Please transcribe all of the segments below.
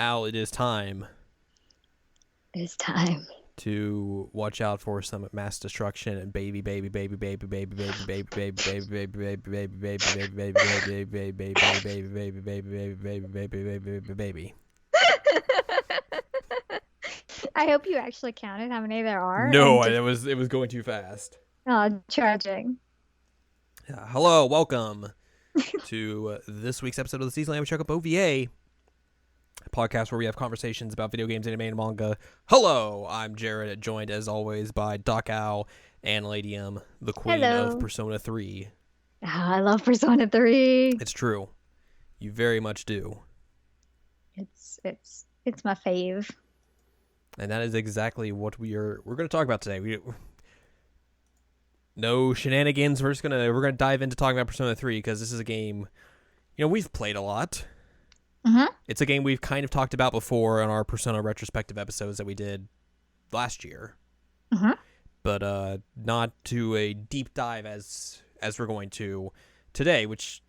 Al, it is time It's time. to watch out for some mass destruction and baby. I hope you actually counted how many there are. No, and it was going too fast. Oh, tragic. Hello, welcome to this week's episode of the Season Lamb Checkup OVA, a podcast where we have conversations about video games, anime, and manga. Hello, I'm Jared, joined as always by Doc Owl and Lady M, the queen Hello. of Persona 3. Oh, I love Persona 3. It's true. You very much do. It's my fave. And that is exactly what we're going to talk about today. No shenanigans. We're gonna dive into talking about Persona 3 because this is a game, we've played a lot. Mm-hmm. It's a game we've kind of talked about before on our Persona retrospective episodes that we did last year. Mm-hmm. But not to a deep dive as we're going to today, which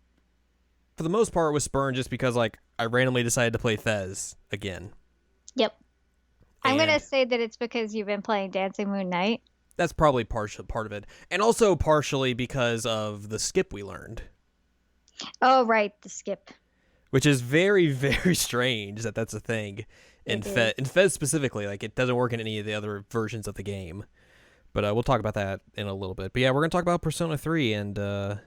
for the most part was spurned just because I randomly decided to play Fez again. Yep. I'm And going to say that it's because you've been playing Dancing Moon Knight. that's probably part of it. And also partially because of the skip we learned. Oh, right. The skip. Which is very, very strange that that's a thing in Fez specifically. It doesn't work in any of the other versions of the game. But we'll talk about that in a little bit. But yeah, we're going to talk about Persona 3. And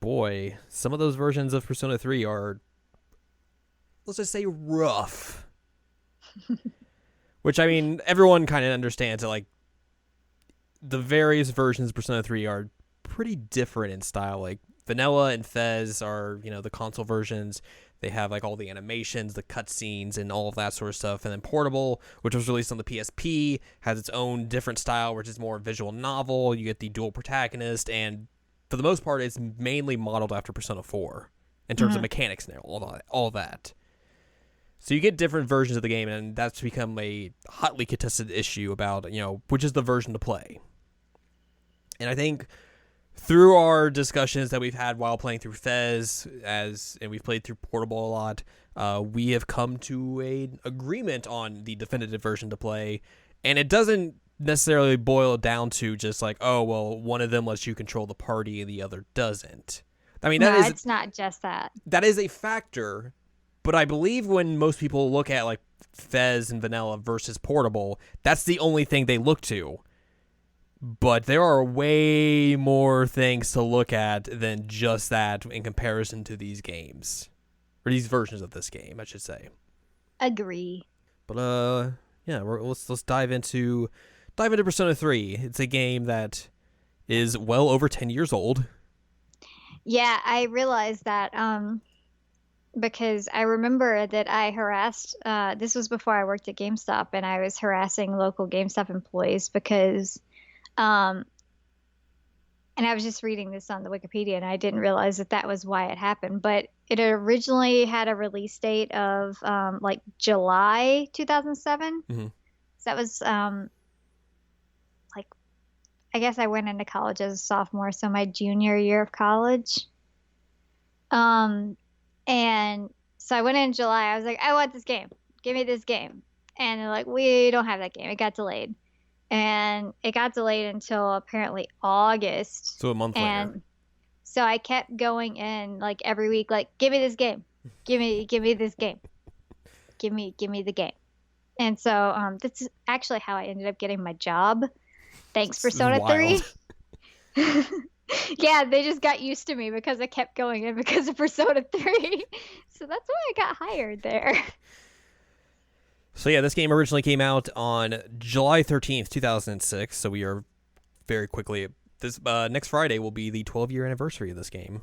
boy, some of those versions of Persona 3 are, let's just say, rough. Which, I mean, everyone kind of understands that, the various versions of Persona 3 are pretty different in style. Vanilla and Fez are, the console versions. They have, all the animations, the cutscenes, and all of that sort of stuff. And then Portable, which was released on the PSP, has its own different style, which is more visual novel. You get the dual protagonist, and for the most part, it's mainly modeled after Persona 4 in terms of mechanics and all that. So you get different versions of the game, and that's become a hotly contested issue about, which is the version to play. And I think through our discussions that we've had while playing through Fez, and we've played through Portable a lot, we have come to an agreement on the definitive version to play. And it doesn't necessarily boil down to just one of them lets you control the party and the other doesn't. I mean, it's not just that. That is a factor. But I believe when most people look at Fez and Vanilla versus Portable, that's the only thing they look to. But there are way more things to look at than just that in comparison to these games. Or these versions of this game, I should say. Agree. But yeah, let's dive into Persona 3. It's a game that is well over 10 years old. Yeah, I realized that because I remember that I harassed, this was before I worked at GameStop, and I was harassing local GameStop employees because, and I was just reading this on the Wikipedia, and I didn't realize that was why it happened. But it originally had a release date of July 2007. Mm-hmm. So that was I guess I went into college as a sophomore, so my junior year of college. And so I went in July. I was like, I want this game. Give me this game. And they're like, we don't have that game. It got delayed. And it got delayed until apparently August. So a month later. So I kept going in every week, give me this game. Give me this game. Give me the game. And so that's actually how I ended up getting my job. Thanks, Persona 3. Yeah, they just got used to me because I kept going in because of Persona 3. So that's why I got hired there. So yeah, this game originally came out on July 13th, 2006. So we are very quickly... This next Friday will be the 12-year anniversary of this game.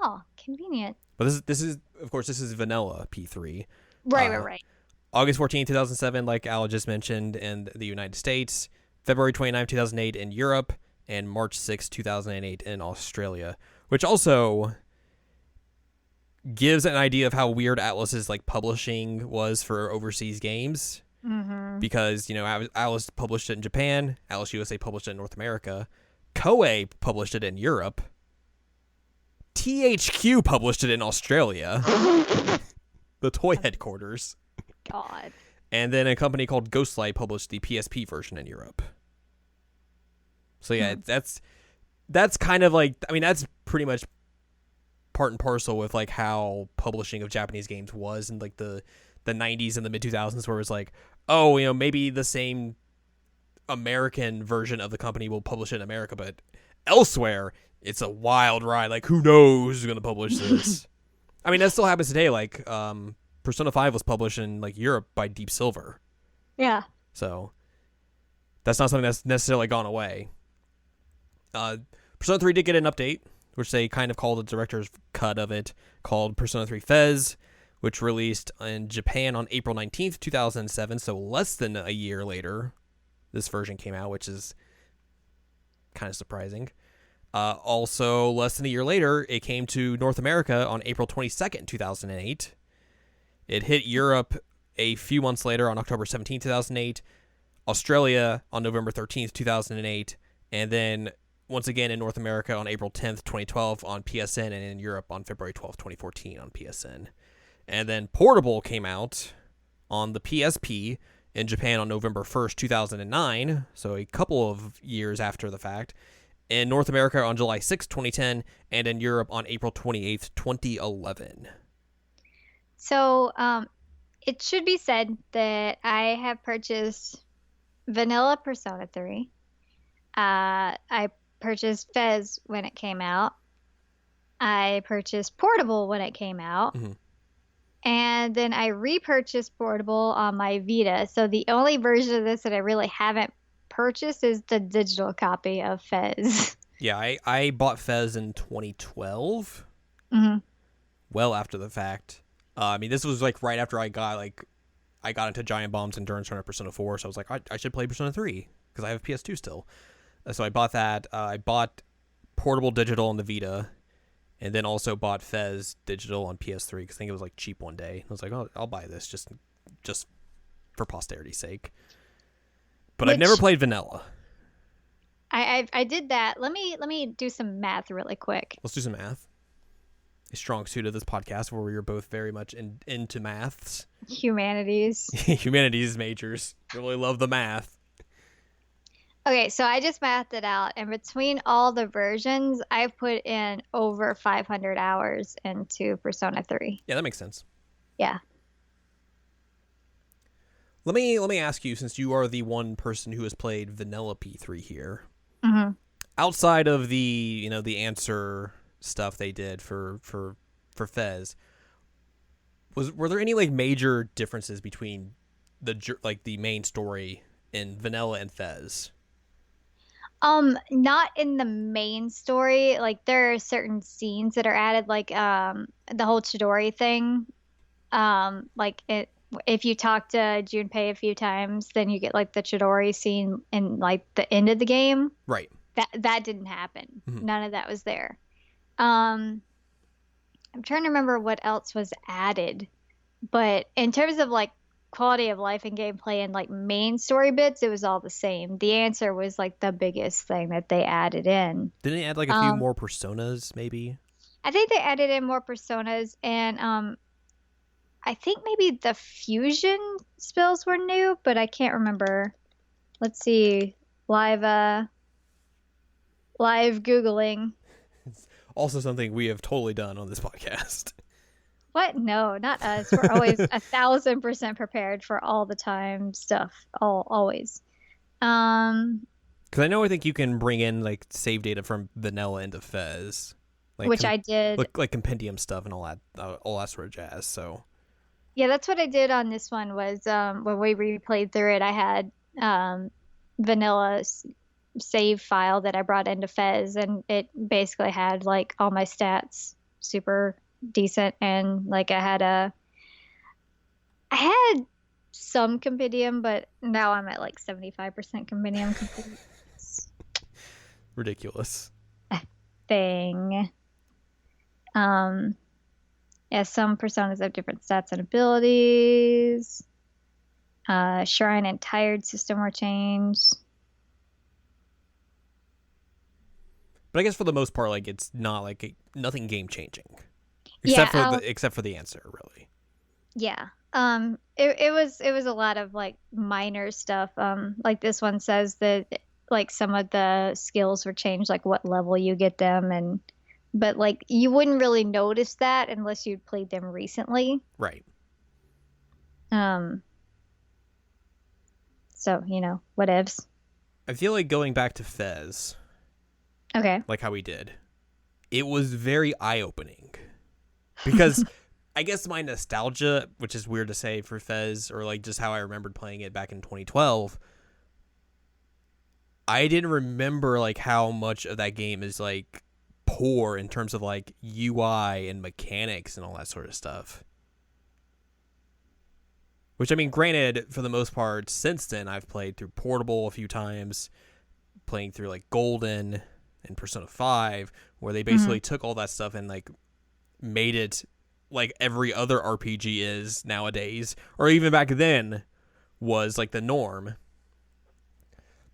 Oh, convenient. But this is of course, this is Vanilla P3. Right. August 14th, 2007, like Al just mentioned, in the United States. February 29th, 2008 in Europe. And March 6th, 2008 in Australia, which also gives an idea of how weird Atlus's publishing was for overseas games. Mm-hmm. Because, Atlus published it in Japan, Atlus USA published it in North America, Koei published it in Europe, THQ published it in Australia. the toy headquarters. God. And then a company called Ghostlight published the PSP version in Europe. So yeah, that's kind of like, I mean, that's pretty much part and parcel with like how publishing of Japanese games was in like the 90s and the mid 2000s, where it was like, oh, maybe the same American version of the company will publish it in America, but elsewhere it's a wild ride. Like, who knows who's going to publish this? I mean, that still happens today. Like, Persona 5 was published in like Europe by Deep Silver. Yeah. So that's not something that's necessarily gone away. Persona 3 did get an update, which they kind of called the director's cut of it, called Persona 3 Fez, which released in Japan on April 19th, 2007. So less than a year later, this version came out, which is kind of surprising. Also, less than a year later, it came to North America on April 22nd, 2008. It hit Europe a few months later on October 17th, 2008. Australia on November 13th, 2008. And then once again in North America on April 10th, 2012 on PSN, and in Europe on February 12th, 2014 on PSN. And then Portable came out on the PSP in Japan on November 1st, 2009, so a couple of years after the fact. In North America on July 6th, 2010, and in Europe on April 28th, 2011. So, it should be said that I have purchased Vanilla Persona 3. I purchased Fez when it came out. I purchased Portable when it came out. Mm-hmm. And then I repurchased Portable on my Vita. So the only version of this that I really haven't purchased is the digital copy of Fez. Yeah, I bought Fez in 2012. Mm-hmm. Well after the fact. I mean, this was like right after I got into Giant Bomb's Endurance Runner Persona 4, so I was like, I should play Persona 3 because I have PS2 still. So I bought that. I bought Portable digital on the Vita, and then also bought Fez digital on PS3 because I think it was like cheap one day. I was like, oh, I'll buy this just for posterity's sake. But I've never played Vanilla. I did that. Let me do some math really quick. Let's do some math. A strong suit of this podcast where we are both very much into maths. Humanities. Humanities majors. Really love the math. Okay, so I just mathed it out, and between all the versions, I've put in over 500 hours into Persona 3. Yeah, that makes sense. Yeah. Let me ask you, since you are the one person who has played Vanilla P3 here, Mm-hmm. outside of the the answer stuff they did for Fez, were there any like major differences between the main story in Vanilla and Fez? Not in the main story. Like there are certain scenes that are added, like the whole Chidori thing. Like if you talk to Junpei a few times, then you get like the Chidori scene in like the end of the game. Right. That didn't happen. Mm-hmm. None of that was there. I'm trying to remember what else was added, but in terms of like quality of life and gameplay and like main story bits, it was all the same. The answer was like the biggest thing that they added in. Didn't they add like a few more personas, maybe? I think they added in more personas, and I think maybe the fusion spells were new, but I can't remember. Let's see. Live Googling. It's also something we have totally done on this podcast. What? No, not us. We're always 1,000% prepared for all the time stuff. Always. Because I think you can bring in like save data from Vanilla into Fez, like which I did. Like compendium stuff and all that sort of jazz. So yeah, that's what I did on this one. Was when we replayed through it, I had Vanilla's save file that I brought into Fez, and it basically had like all my stats super decent, and like I had some compendium, but now I'm at like 75% compendium. Ridiculous Thing. Yeah, some personas have different stats and abilities. Shrine and Tired system were changed. But I guess for the most part, like it's not like nothing game changing, except for the answer, really. Yeah. It was a lot of like minor stuff. Like this one says that like some of the skills were changed, like what level you get them, and but like you wouldn't really notice that unless you'd played them recently. Right. Um, so whatevs. I feel like going back to Fez, Okay. like how we did, it was very eye opening because I guess my nostalgia, which is weird to say for Fez, or like just how I remembered playing it back in 2012, I didn't remember like how much of that game is like poor in terms of like UI and mechanics and all that sort of stuff. Which, I mean, granted, for the most part, since then, I've played through Portable a few times, playing through like Golden and Persona 5, where they basically took all that stuff and like made it like every other RPG is nowadays, or even back then was like the norm.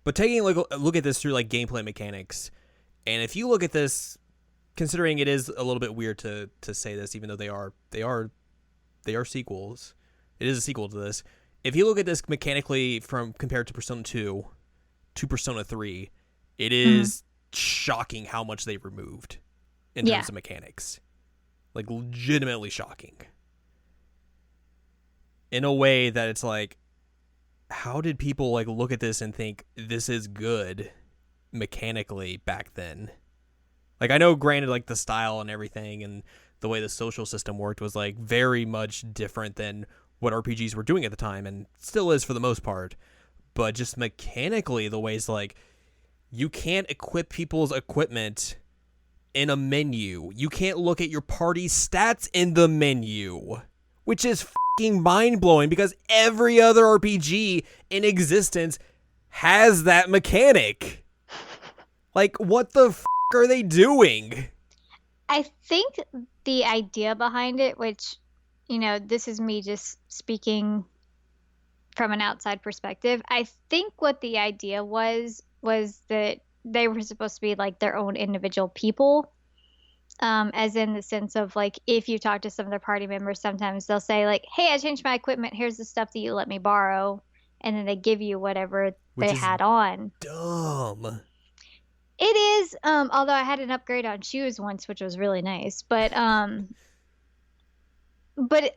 But taking like a look at this through like gameplay mechanics, and if you look at this, considering it is a little bit weird to say this, even though they are sequels, it is a sequel to this. If you look at this mechanically from compared to Persona 2 to Persona 3, it is shocking how much they removed in Yeah. terms of mechanics. Like legitimately shocking. In a way that it's like, how did people like look at this and think this is good mechanically back then? Like, I know, granted, like the style and everything and the way the social system worked was like very much different than what RPGs were doing at the time, and still is for the most part. But just mechanically, the ways like you can't equip people's equipment in a menu. You can't look at your party's stats in the menu, which is fucking mind blowing because every other RPG in existence has that mechanic. Like, what the are they doing? I think the idea behind it, which, this is me just speaking from an outside perspective. I think what the idea was that they were supposed to be like their own individual people. As in the sense of like if you talk to some of their party members, sometimes they'll say like, "Hey, I changed my equipment. Here's the stuff that you let me borrow," and then they give you whatever Which they is had on. dumb. It is, although I had an upgrade on shoes once, which was really nice. But I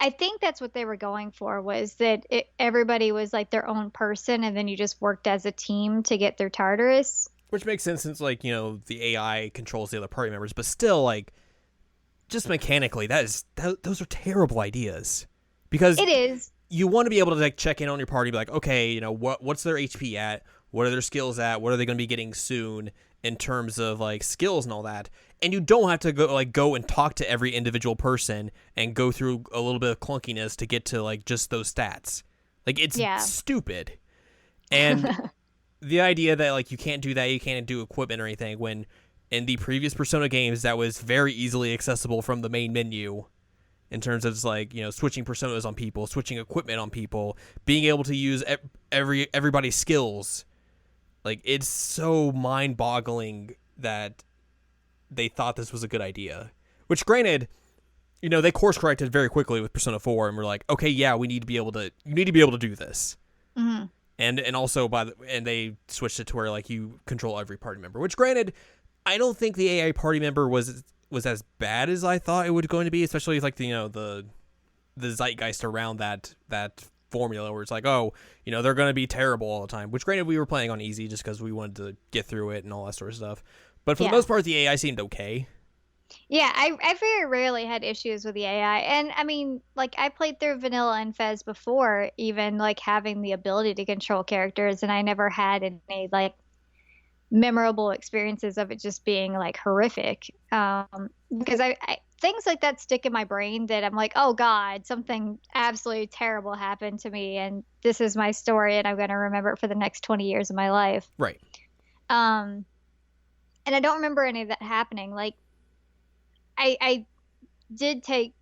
think that's what they were going for was that everybody was like their own person, and then you just worked as a team to get through Tartarus. Which makes sense since, like, the AI controls the other party members, but still, like, just mechanically, those are terrible ideas. Because It is. you want to be able to, like, check in on your party, be like, okay, what's their HP at? What are their skills at? What are they going to be getting soon in terms of, like, skills and all that? And you don't have to go and talk to every individual person and go through a little bit of clunkiness to get to, like, just those stats. Like, it's Yeah. stupid. And the idea that like you can't do that, you can't do equipment or anything, when in the previous Persona games that was very easily accessible from the main menu in terms of just like switching personas on people, switching equipment on people, being able to use everybody's skills. Like, it's so mind-boggling that they thought this was a good idea. Which, granted, they course corrected very quickly with Persona 4 and were like, okay, yeah, you need to be able to do this. Mm-hmm. And also and they switched it to where like you control every party member. Which, granted, I don't think the AI party member was as bad as I thought it was going to be, especially with like the zeitgeist around that formula where it's like, oh, they're going to be terrible all the time. Which, granted, we were playing on easy just because we wanted to get through it and all that sort of stuff. But for the most part, the AI seemed okay. Yeah, I very rarely had issues with the AI. And I mean, like I played through Vanilla and Fez before even like having the ability to control characters, and I never had any like memorable experiences of it just being like horrific. Because I things like that stick in my brain that I'm like, "Oh God, something absolutely terrible happened to me and this is my story and I'm going to remember it for the next 20 years of my life." Right. And I don't remember any of that happening. Like I did take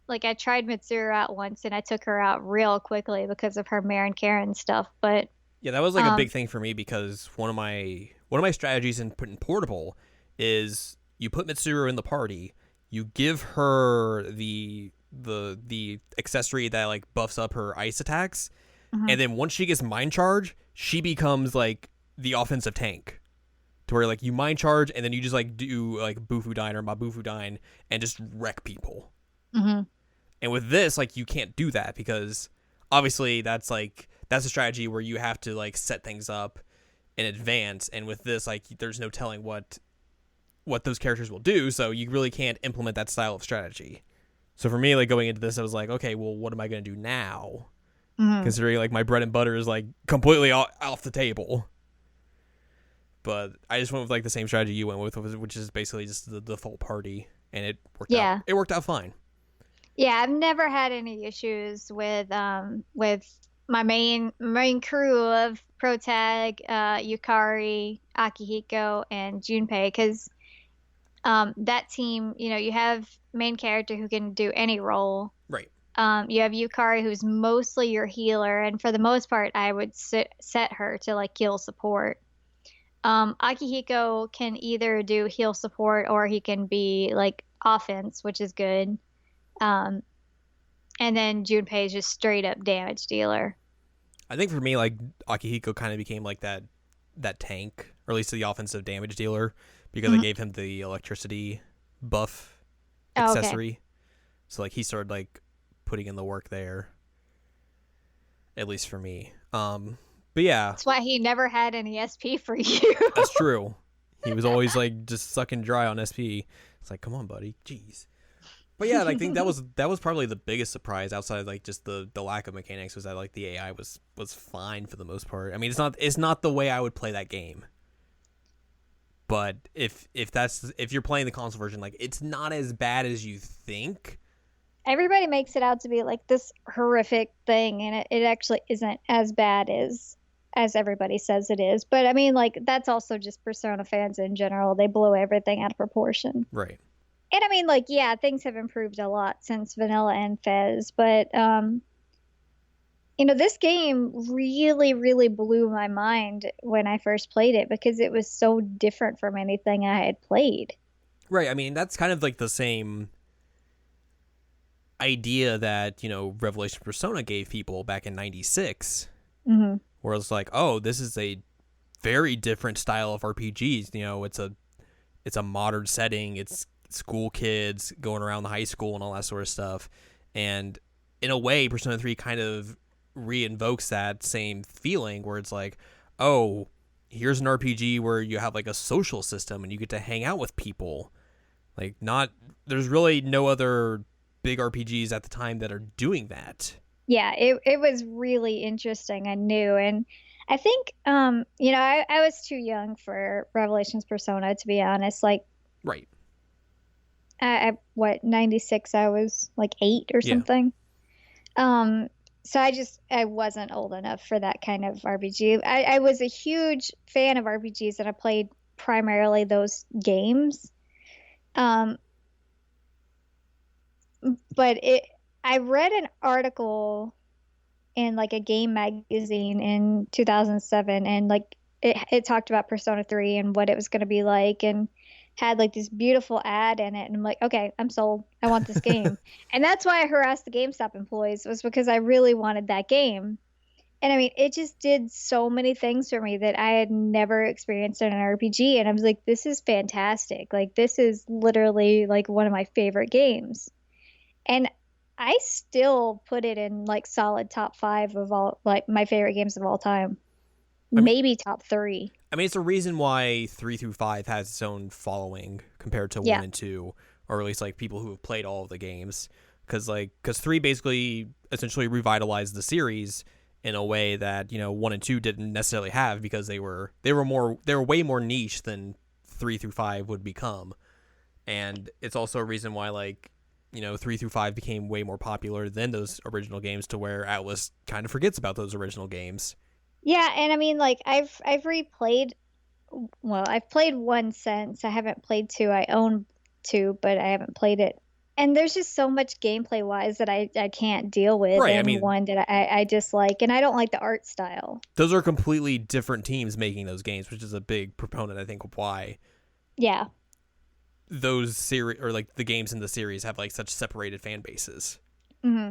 like I tried Mitsuru out once and I took her out real quickly because of her Mare and Karen stuff. But yeah, that was like a big thing for me because one of my strategies in Portable is you put Mitsuru in the party, you give her the the accessory that like buffs up her ice attacks, Hmm. and then once she gets mind charge, she becomes like the offensive tank. To where like you mind charge and then you just like do like Bufudine or Mabufudine and just wreck people. Hmm. And with this, like you can't do that because obviously that's a strategy where you have to like set things up in advance. And with this, like there's no telling what those characters will do, so you really can't implement that style of strategy. So for me, like going into this, I was like, okay, well, what am I going to do now? Hmm. Considering like my bread and butter is like completely off the table. But I just went with like the same strategy you went with, which is basically just the default party, and it worked out. Yeah. It worked out fine. Yeah, I've never had any issues with my main crew of Protag, Yukari, Akihiko, and Junpei, because that team, you have main character who can do any role. Right. You have Yukari, who's mostly your healer, and for the most part, I would set her to like heal support. Akihiko can either do heal support or he can be like offense, which is good. Um, and then Junpei is just straight up damage dealer. I think for me, like Akihiko kind of became like that tank, or at least the offensive damage dealer, because I Mhm. gave him the electricity buff Oh, okay. accessory. So like he started like putting in the work there, at least for me. But yeah, That's why he never had any SP for you. that's true. He was always like just sucking dry on SP. It's like, come on, buddy, jeez. But yeah, I think that was probably the biggest surprise outside of like just the lack of mechanics, was that like the AI was fine for the most part. I mean, it's not the way I would play that game. But if you're playing the console version, like it's not as bad as you think. Everybody makes it out to be like this horrific thing, and it actually isn't as bad as everybody says it is. But I mean, like that's also just Persona fans in general. They blow everything out of proportion. Right. And I mean, like, yeah, things have improved a lot since Vanilla and Fez, but this game really, really blew my mind when I first played it because it was so different from anything I had played. Right. I mean, that's kind of like the same idea that, Revelation Persona gave people back in 96, Hmm. where it's like, oh, this is a very different style of RPGs. It's a modern setting. It's school kids going around the high school and all that sort of stuff. And in a way, Persona 3 kind of reinvokes that same feeling where it's like, oh, here's an RPG where you have like a social system and you get to hang out with people. Like, there's really no other big RPGs at the time that are doing that. Yeah, it was really interesting and new. And I think, I was too young for Revelations Persona, to be honest. Like, Right. what, 96, I was like 8 or Yeah. something. Um, so I wasn't old enough for that kind of RPG. I was a huge fan of RPGs and I played primarily those games. Um, but I read an article in like a game magazine in 2007 and like it talked about Persona 3 and what it was going to be like and had like this beautiful ad in it and I'm like, okay, I'm sold. I want this game. And that's why I harassed the GameStop employees, was because I really wanted that game. And I mean, it just did so many things for me that I had never experienced in an RPG. And I was like, this is fantastic. Like, this is literally like one of my favorite games. And I still put it in like solid top 5 of all like my favorite games of all time. I mean, Maybe top 3. it's a reason why 3 through 5 has its own following compared to 1 Yeah. and 2, or at least like people who have played all of the games. Because 3 basically essentially revitalized the series in a way that 1 and 2 didn't necessarily have, because they were way more niche than 3 through 5 would become. And it's also a reason why 3 through 5 became way more popular than those original games, to where Atlas kind of forgets about those original games. Yeah, and I mean like I've replayed, well, I've played 1 since. I haven't played 2. I own 2, but I haven't played it. And there's just so much gameplay wise that I can't deal with, Right. I and mean, 1 that I dislike, and I don't like the art style. those are completely different teams making those games, which is a big proponent, I think, of why. Yeah. those series or like the games in the series have like such separated fan bases. Hmm.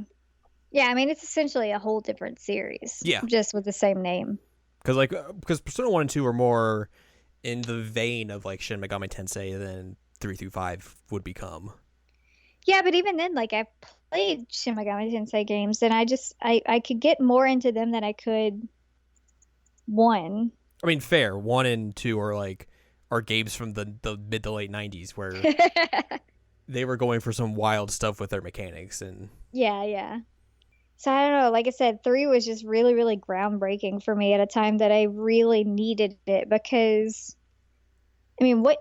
Yeah, I mean it's essentially a whole different series, Yeah, just with the same name. because Persona 1 and 2 are more in the vein of like Shin Megami Tensei than 3 through 5 would become. Yeah, but even then, like I've played Shin Megami Tensei games, and I could get more into them than I could one. I mean, fair. 1 and 2 are games from the mid to late 90s where they were going for some wild stuff with their mechanics and Yeah, yeah. So I don't know. Like I said, three was just really, really groundbreaking for me at a time that I really needed it because I mean, what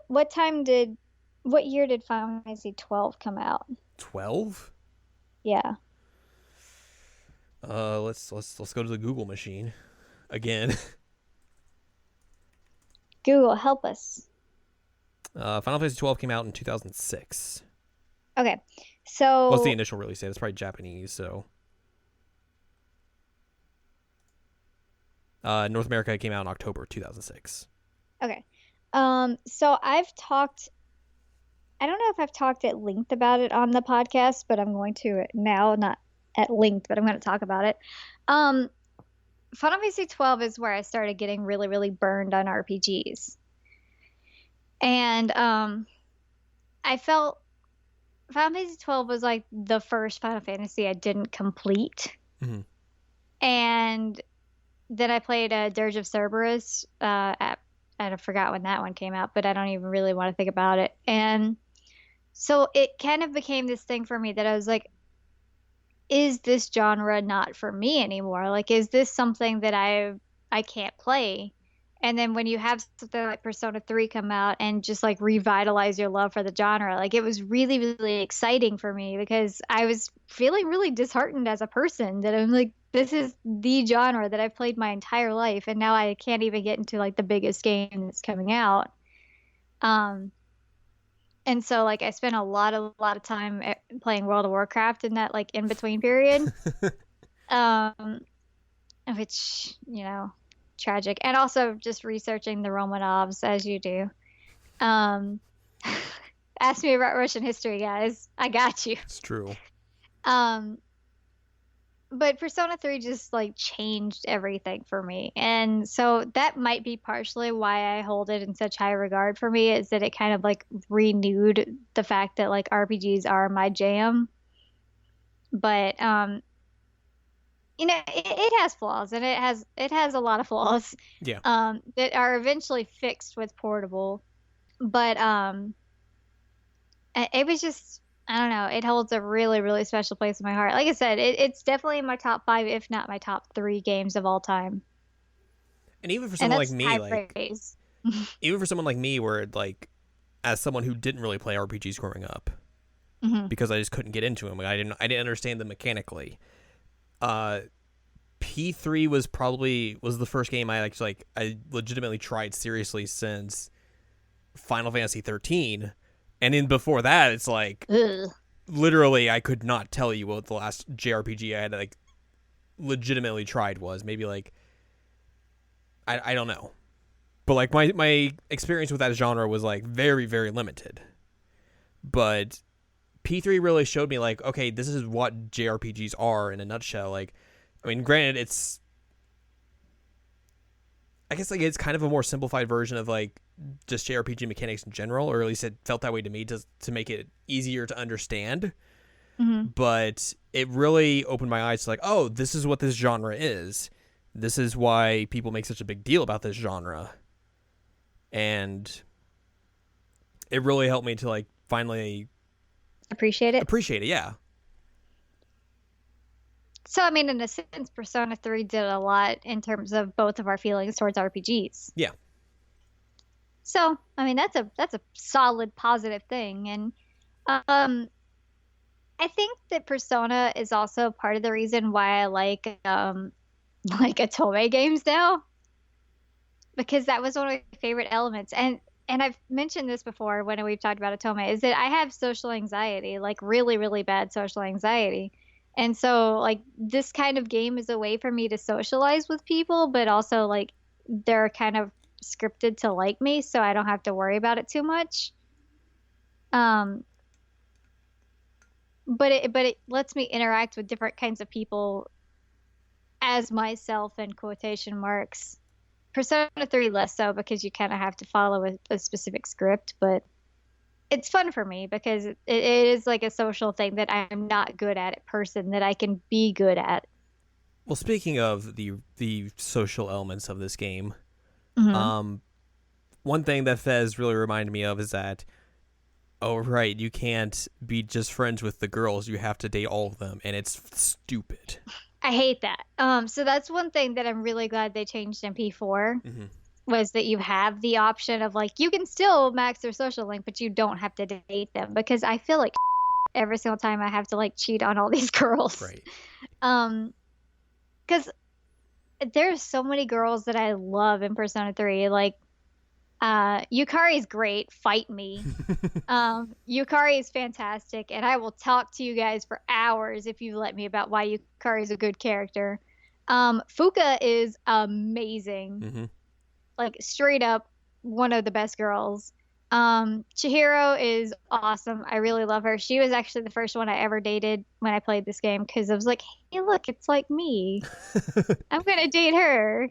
year did Final Fantasy 12 come out? 12. Yeah. Let's go to the Google machine again. Google, help us. Final Fantasy 12 came out in 2006. Okay. What's the So, initial release date? It's probably Japanese, so North America came out in October 2006. okay. So I don't know if I've talked at length about it on the podcast, but I'm going to now, not at length, but I'm going to talk about it. Um, Final Fantasy 12 is where I started getting really, really burned on RPGs. And I felt Final Fantasy 12 was like the first Final Fantasy I didn't complete. Mm-hmm. And then I played Dirge of Cerberus. I forgot when that one came out, but I don't even really want to think about it. And so it kind of became this thing for me that I was like, is this genre not for me anymore? Like, is this something that I can't play? And then when you have something like Persona 3 come out and just like revitalize your love for the genre, like it was really, really exciting for me because I was feeling really disheartened as a person that I'm like, this is the genre that I've played my entire life, and now I can't even get into like the biggest game that's coming out. Um, and so like I spent a lot of time playing World of Warcraft in that like in between period. Um, which, tragic. And also just researching the Romanovs as you do. Um, ask me about Russian history, guys. I got you. It's true. Um, but Persona 3 just like changed everything for me. And so that might be partially why I hold it in such high regard for me is that it kind of like renewed the fact that like RPGs are my jam. But it has flaws and it has a lot of flaws Yeah. that are eventually fixed with portable. But it was just I don't know, it holds a really, really special place in my heart. Like I said, it's definitely in my top five, if not my top three games of all time. And even for And someone like that's me, high like praise. even for someone like me, where like as someone who didn't really play RPGs growing up Hmm. because I just couldn't get into them, like, I didn't understand them mechanically. Uh, P3 was the first game I legitimately tried seriously since Final Fantasy 13, and in before that, it's like Ugh. literally I could not tell you what the last JRPG I had like legitimately tried was. Maybe like I don't know, but like my experience with that genre was like very, very limited. But P3 really showed me like, okay, this is what JRPGs are in a nutshell. Like, I mean, granted, I guess like it's kind of a more simplified version of like just JRPG mechanics in general, or at least it felt that way to me to make it easier to understand. Hmm. But it really opened my eyes to like, oh, this is what this genre is. This is why people make such a big deal about this genre. And it really helped me to like finally Appreciate it. appreciate it. Yeah. So, I mean, in a sense, Persona 3 did a lot in terms of both of our feelings towards RPGs. Yeah. So, I mean, that's a solid positive thing. And um I think that Persona is also part of the reason why I like like Atome games now because that was one of my favorite elements. And I've mentioned this before when we've talked about Atome is that I have social anxiety, like really, really bad social anxiety. And so like this kind of game is a way for me to socialize with people, but also like they're kind of scripted to like me, so I don't have to worry about it too much. Um, but it lets me interact with different kinds of people as myself in quotation marks. Persona 3 less so because you kind of have to follow a specific script, but it's fun for me because it is like a social thing that I'm not good at person that I can be good at. Well, speaking of the social elements of this game, Hmm. um, one thing that Fez really reminded me of is that, oh right, you can't be just friends with the girls. You have to date all of them, and it's stupid. I hate that. So that's one thing that I'm really glad they changed in P4 Hmm. was that you have the option of like you can still max their social link, but you don't have to date them because I feel like every single time I have to like cheat on all these girls. Right. Um, because there's so many girls that I love in Persona 3. Like, Yukari's great. Fight me. Yukari is fantastic, and I will talk to you guys for hours if you let me about why Yukari is a good character. Fuka is amazing. Hmm. Like straight up one of the best girls. Chihiro is awesome. I really love her. She was actually the first one I ever dated when I played this game because I was like, hey, look, it's like me. I'm gonna date her.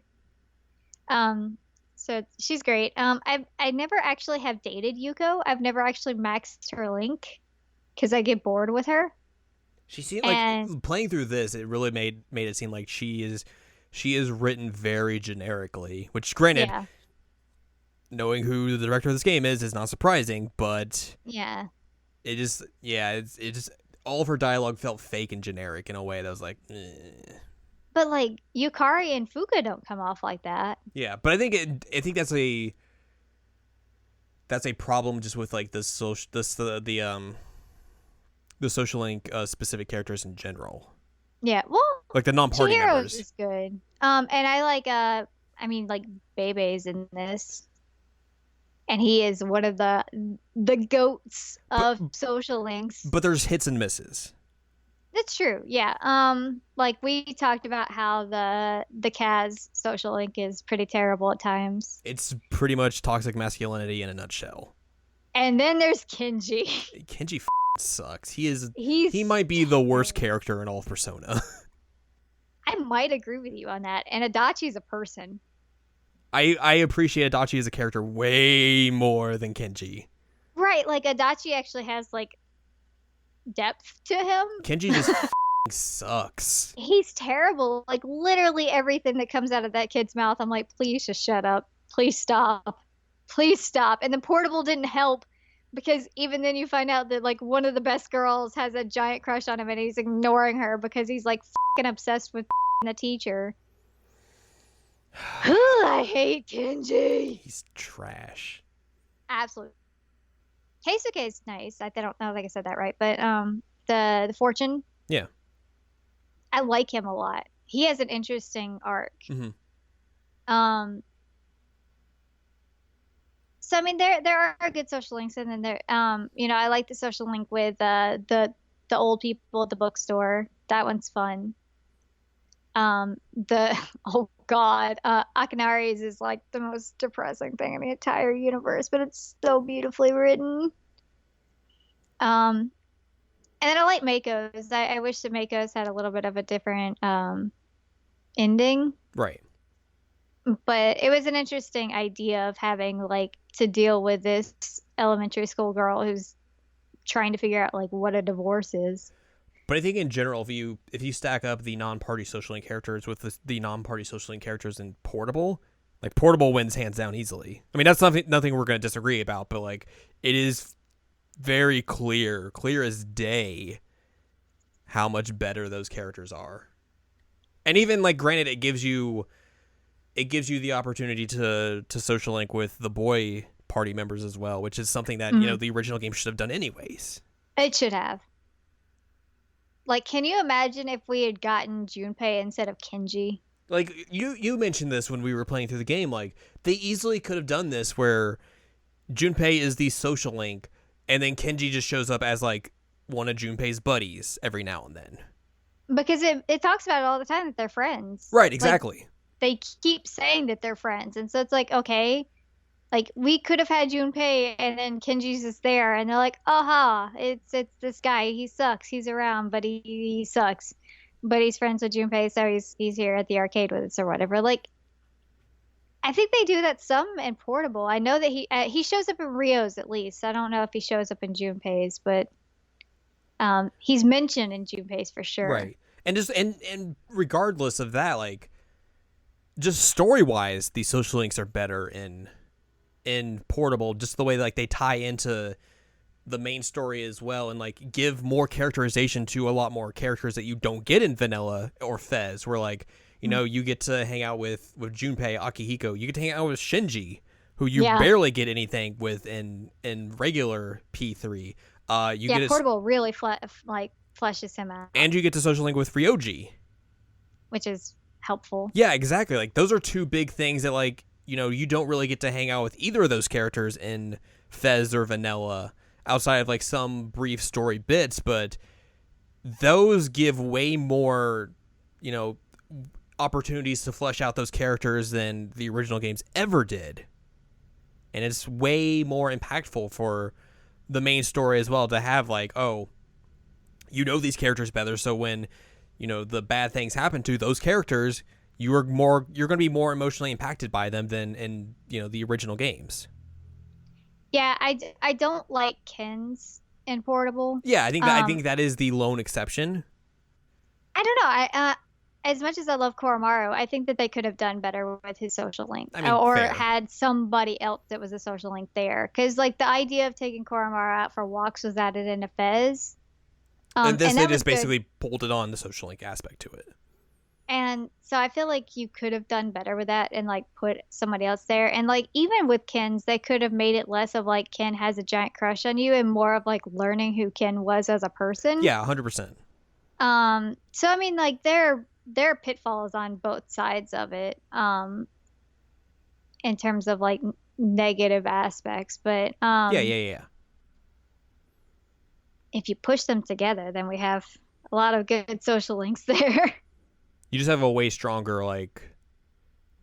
Um, so she's great. I never actually have dated Yuko. I've never actually maxed her link because I get bored with her. She seemed like And playing through this. It really made it seem like she is written very generically. Which, granted, yeah, knowing who the director of this game is not surprising, but yeah. it just it just all of her dialogue felt fake and generic in a way that was like, But like Yukari and Fuka don't come off like that. yeah. But I think that's a problem just with like the social link specific characters in general, Yeah, well, like the non-party Chihiro's members. is good. And I like I mean like Bebe's in this. And he is one of the goats But of social links. but there's hits and misses. That's true. Yeah. Like we talked about how the Kaz social link is pretty terrible at times. It's pretty much toxic masculinity in a nutshell. And then there's Kenji. Kenji sucks. He He's might be the worst character in all of Persona. I might agree with you on that. And Adachi's a person. I appreciate Adachi as a character way more than Kenji. Right, like Adachi actually has like depth to him. Kenji just sucks. He's terrible. Like literally everything that comes out of that kid's mouth, I'm like, please just shut up. Please stop. Please stop. And the portable didn't help because even then you find out that like one of the best girls has a giant crush on him and he's ignoring her because he's like fucking obsessed with the teacher. I hate Kenji. He's trash. Absolutely. Keisuke is nice. I don't know like I said that right, but the fortune. Yeah. I like him a lot. He has an interesting arc. Mm-hmm. Um, so I mean there are good social links and then there I like the social link with the old people at the bookstore. That one's fun. The oh God, Akinari's is like the most depressing thing in the entire universe, but it's so beautifully written. Um, and then I like Mako's. I wish that Mako's had a little bit of a different ending, Right. but it was an interesting idea of having like to deal with this elementary school girl who's trying to figure out like what a divorce is. But I think in general, if you stack up the non-party social link characters with the non-party social link characters in Portable, like Portable wins hands down easily. I mean, that's nothing we're going to disagree about, but like it is very clear as day, how much better those characters are. And even like, granted, it gives you the opportunity to social link with the boy party members as well, which is something that the original game should have done anyways. It should have. Like, can you imagine if we had gotten Junpei instead of Kenji? Like, you mentioned this when we were playing through the game. Like, they easily could have done this where Junpei is the social link, and then Kenji just shows up as, like, one of Junpei's buddies every now and then. Because it talks about it all the time that they're friends. Right, exactly. Like, they keep saying that they're friends. And so it's like, okay, Like we could have had Junpei and then Kenji's just there and they're like, aha, it's this guy. He sucks. He's around, but he sucks. But he's friends with Junpei, so he's here at the arcade with us or whatever. Like I think they do that some in Portable. I know that he shows up in Rio's at least. I don't know if he shows up in Junpei's, but he's mentioned in Junpei's for sure. Right. And just and regardless of that, like just story wise, the social links are better in Portable, just the way like they tie into the main story as well and like give more characterization to a lot more characters that you don't get in Vanilla or Fez, where like, you know, you get to hang out with Junpei, Akihiko, you get to hang out with Shinji, who you Yeah. barely get anything with in regular P3. You Yeah, get Portable really like fleshes him out, and you get to social link with Ryoji. which is helpful. Yeah, exactly. Like those are two big things that like, you know, you don't really get to hang out with either of those characters in Fez or Vanilla outside of like some brief story bits, but those give way more, you know, opportunities to flesh out those characters than the original games ever did. And it's way more impactful for the main story as well to have like, oh, you know these characters better, so when, you know, the bad things happen to those characters, you're going to be more emotionally impacted by them than in, you know, the original games. Yeah, I don't like Ken's in Portable. Yeah, I think that is the lone exception. I don't know. As much as I love Koromaru, I think that they could have done better with his social link, I mean, or fair. had somebody else that was a social link there. Because like the idea of taking Koromaru out for walks was added into Fez, And this and they that was just good. basically bolted on the social link aspect to it. And so I feel like you could have done better with that and like put somebody else there. And like even with Ken's, they could have made it less of like Ken has a giant crush on you and more of like learning who Ken was as a person. Yeah, 100%. So I mean like there are pitfalls on both sides of it, in terms of like negative aspects. But Yeah. if you push them together, then we have a lot of good social links there. You just have a way stronger like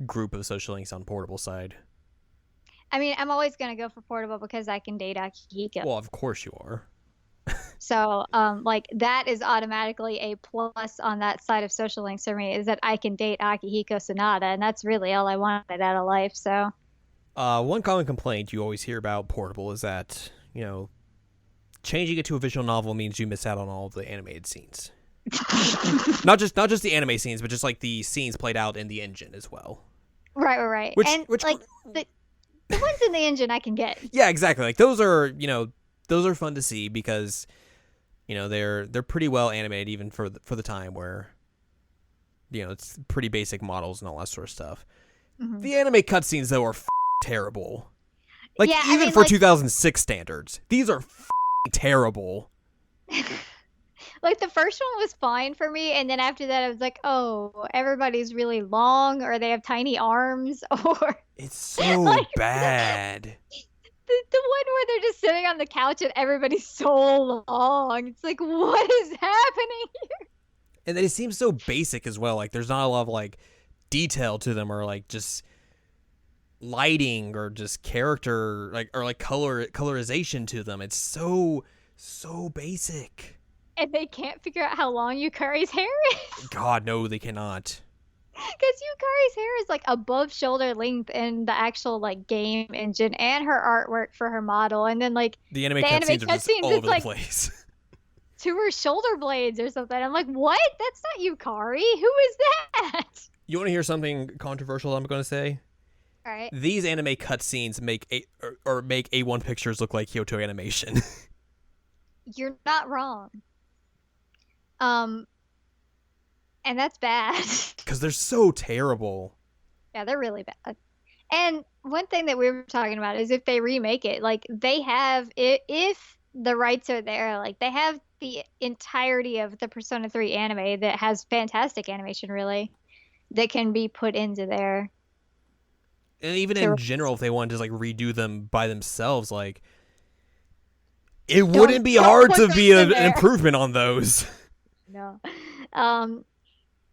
group of social links on Portable side. I mean, I'm always gonna go for Portable because I can date Akihiko. Well, of course you are. So, like that is automatically a plus on that side of social links for me is that I can date Akihiko Sonata, and that's really all I wanted out of life. So, One common complaint you always hear about Portable is that, you know, changing it to a visual novel means you miss out on all of the animated scenes. not just the anime scenes, but just like the scenes played out in the engine as well. right, and Which like the ones in the engine I can get. yeah, exactly. Like those are, you know, those are fun to see because, you know, they're pretty well animated even for the time where, you know, it's pretty basic models and all that sort of stuff. Mhm. The anime cutscenes though are terrible. Like Yeah, I even mean, for like 2006 standards, these are terrible. like the first one was fine for me, and then after that, I was like, oh, everybody's really long, or they have tiny arms, or It's so like bad. the one where they're just sitting on the couch and everybody's so long. It's like, what is happening? And they seem so basic as well. Like there's not a lot of like detail to them or like just lighting or just character like or like colorization to them. It's so basic. And they can't figure out how long Yukari's hair is. God, no, they cannot. Because Yukari's hair is like above shoulder length in the actual like game engine and her artwork for her model. And then like The anime the anime cutscenes are just cutscenes, all it's over like the place. to her shoulder blades or something. I'm like, what? That's not Yukari. Who is that? You want to hear something controversial I'm going to say? All right. These anime cutscenes make make A1 pictures look like Kyoto Animation. You're not wrong. Um, and that's bad. Because they're so terrible. Yeah, they're really bad. And one thing that we were talking about is if they remake it, like they have, if the rights are there, like they have the entirety of the Persona 3 anime that has fantastic animation, really, that can be put into there. And even in general, if they wanted to like redo them by themselves, like it wouldn't be don't hard put to those be in an there. improvement on those. No.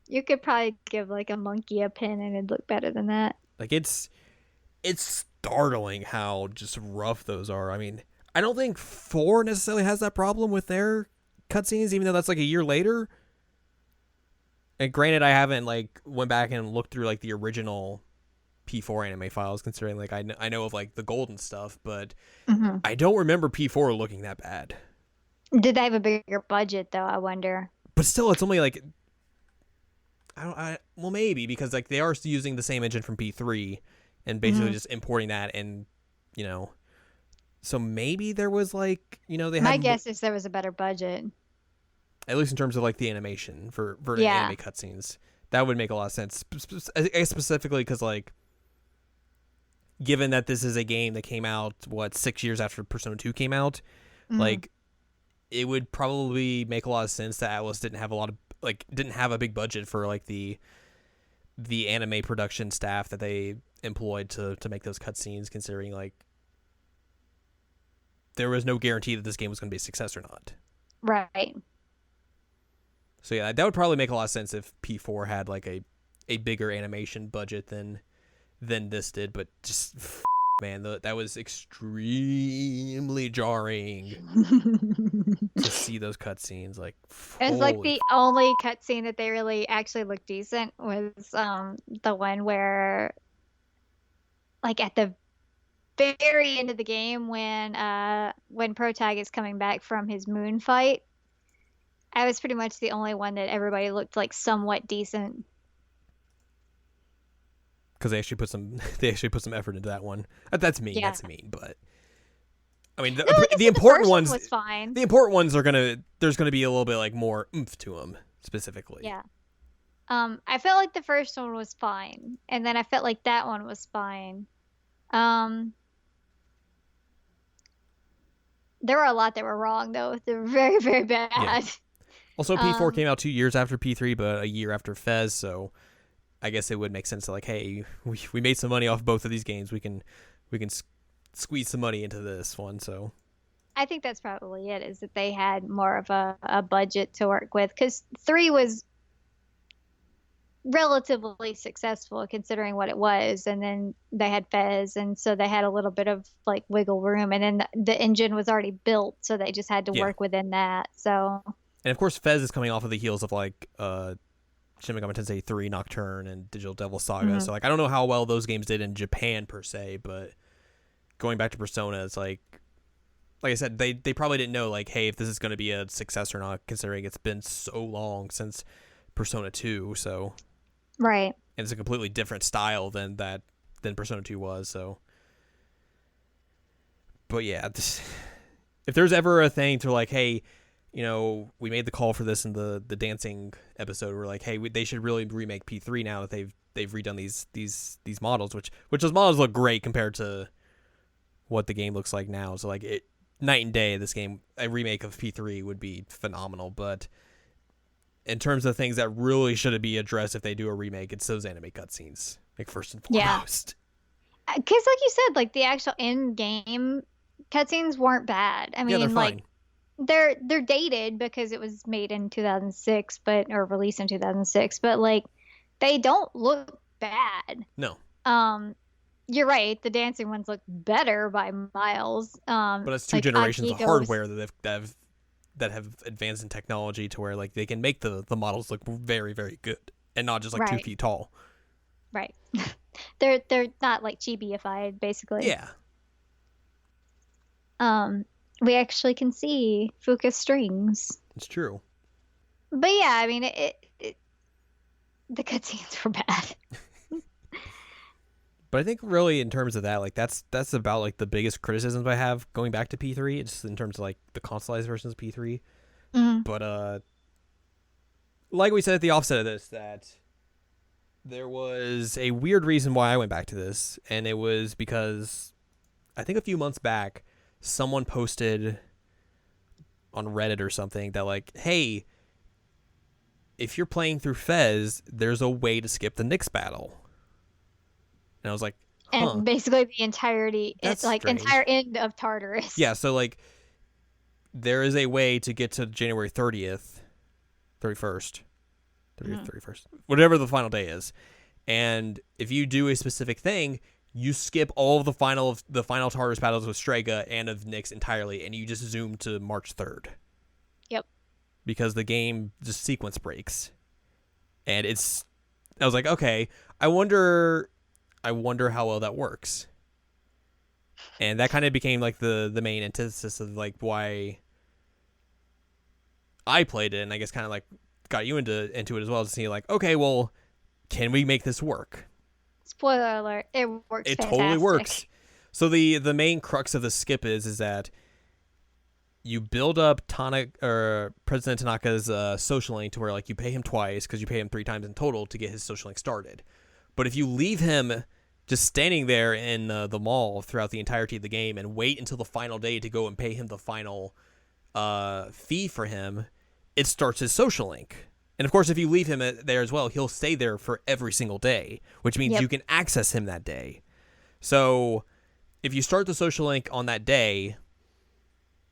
You could probably give like a monkey a pin and it'd look better than that. Like it's it's startling how just rough those are. I mean, I don't think 4 necessarily has that problem with their cutscenes, even though that's like a year later. And granted, I haven't like went back and looked through like the original P4 anime files, considering like I know of like the golden stuff, but Hmm. I don't remember P4 looking that bad. Did they have a bigger budget though? I wonder. But still, it's only like well, maybe because like they are using the same engine from P3 and basically Hmm. just importing that, and you know, so maybe there was like they My had guess is there was a better budget. at least in terms of like the animation for Yeah. anime cutscenes. That would make a lot of sense, specifically because like given that this is a game that came out 6 years after Persona 2 came out, Hmm. like it would probably make a lot of sense that Atlas didn't have a big budget for like the anime production staff that they employed to make those cutscenes, considering like there was no guarantee that this game was going to be a success or not. Right. So yeah, that would probably make a lot of sense if P4 had like a bigger animation budget than this did, but just man, that was extremely jarring to see those cutscenes. Like, It's like holy the only cutscene that they really actually looked decent was the one where like at the very end of the game when Protag is coming back from his moon fight. I was pretty much the only one that everybody looked like somewhat decent. because they actually put some effort into that one. That's mean. Yeah. That's mean, but I mean No, like I the said, the important first one ones. was fine. The important ones are there's gonna be a little bit like more oomph to them specifically. Yeah. I felt like the first one was fine, and then I felt like that one was fine. Um, there were a lot that were wrong though. They were very, very bad. Yeah. Also, P4 Um, came out 2 years after P3, but a year after Fez, so I guess it would make sense to like, hey, we made some money off both of these games. We can squeeze some money into this one. So I think that's probably it, is that they had more of a budget to work with, because three was relatively successful considering what it was, and then they had Fez, and so they had a little bit of like wiggle room, and then the engine was already built, so they just had to yeah, work within that. So and of course Fez is coming off of the heels of like Shin Megami Tensei 3 Nocturne and Digital Devil Saga. mhm. So like I don't know how well those games did in Japan per se, but going back to Persona, it's like I said, they probably didn't know like, hey, if this is going to be a success or not, considering it's been so long since Persona 2. So Right. and it's a completely different style than Persona 2 was. So, but yeah, if there's ever a thing to like, hey, we made the call for this in the dancing episode. We're like, hey, they should really remake P3 now that they've redone these models, which those models look great compared to what the game looks like now. So like night and day. This game, a remake of P3 would be phenomenal, but in terms of things that really should be addressed if they do a remake, it's those anime cutscenes, like first and Yeah. foremost. Because like you said, like the actual in-game cutscenes weren't bad. I Yeah, they're mean, fine. like they're dated because it was made in 2006, or released in 2006, but like they don't look bad. No, Um, you're right. The dancing ones look better by miles. but it's two Like generations of Akiko's. hardware that have advanced in technology to where like they can make the models look very, very good and not just like 2 Right. feet tall. Right. They're not like chibi-ified, basically. Yeah, We actually can see Fuka's strings. it's true. But yeah, I mean, the cutscenes were bad. But I think really in terms of that, like that's about like the biggest criticisms I have going back to P3. It's in terms of like the consoleized versions of P3. Mhm. But like we said at the offset of this, that there was a weird reason why I went back to this, and it was because I think a few months back someone posted on Reddit or something that like, hey, if you're playing through Fez, there's a way to skip the Nyx battle. And I was like, huh. And basically the entirety, That's like strange. entire end of Tartarus. Yeah, so like there is a way to get to January 30th, 31st, 30th, 31st, whatever the final day is. And if you do a specific thing, you skip all of the final Tartarus battles with Strega and of Nyx entirely, and you just zoom to March 3rd. Yep. Because the game just sequence breaks. And I was like, okay, I wonder how well that works. And that kind of became like the main antithesis of like why I played it, and I guess kind of like got you into it as well, to see like, okay, well, can we make this work? Spoiler alert, it works. It fantastic. totally works. So the main crux of the skip is that you build up President Tanaka's social link to where like you pay him twice, because you pay him 3 times in total to get his social link started. But if you leave him just standing there in the mall throughout the entirety of the game and wait until the final day to go and pay him the final fee for him, it starts his social link. And of course, if you leave him there as well, he'll stay there for every single day, which means you can access him that day. So if you start the social link on that day,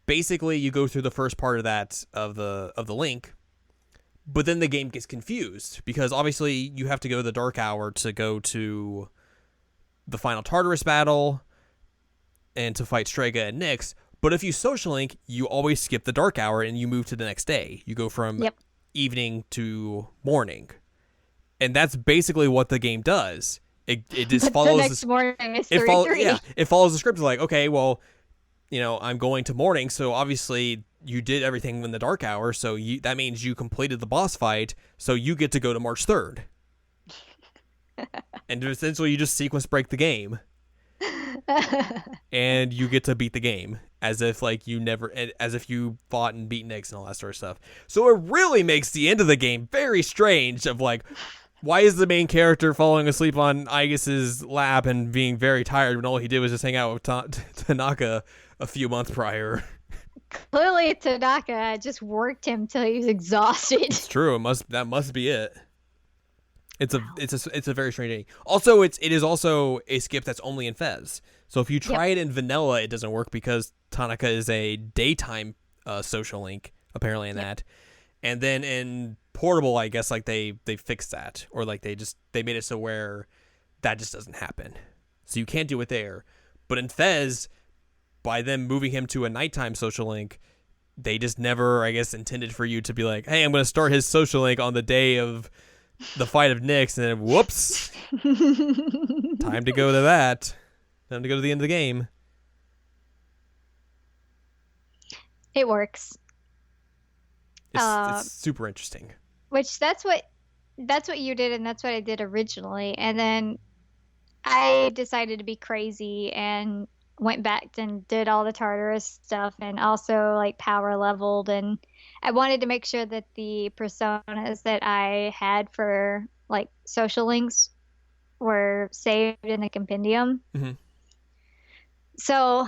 basically you go through the first part of that of the link, but then the game gets confused because obviously you have to go to the Dark Hour to go to the final Tartarus battle and to fight Strega and Nyx. But if you social link, you always skip the Dark Hour and you move to the next day. You go from evening to morning, and that's basically what the game does. It just follows the next morning is 3-3. Yeah, it follows the script. It's like, okay, well, I'm going to morning, so obviously you did everything in the Dark Hour, so that means you completed the boss fight, so you get to go to March 3rd. And essentially you just sequence break the game. And you get to beat the game as if you fought and beat Nyx and all that sort of stuff. So it really makes the end of the game very strange of like, why is the main character falling asleep on Aegis's lap and being very tired when all he did was just hang out with Tanaka a few months prior? Clearly Tanaka just worked him till he was exhausted. It's true. That must be it. It's a very strange thing. Also, it is also a skip that's only in Fez. So if you try it in vanilla, it doesn't work because Tanaka is a daytime social link apparently in that. And then in portable, I guess like they fixed that, or like they made it so where that just doesn't happen. So you can't do it there. But in Fez, by them moving him to a nighttime social link, they just never, I guess, intended for you to be like, hey, I'm going to start his social link on the day of the fight of Nyx, and then whoops, time to go to that. Time to go to the end of the game. It works. It's super interesting. Which that's what you did, and that's what I did originally. And then I decided to be crazy and went back and did all the Tartarus stuff, and also like power leveled, and I wanted to make sure that the personas that I had for like social links were saved in the compendium. Mm-hmm. So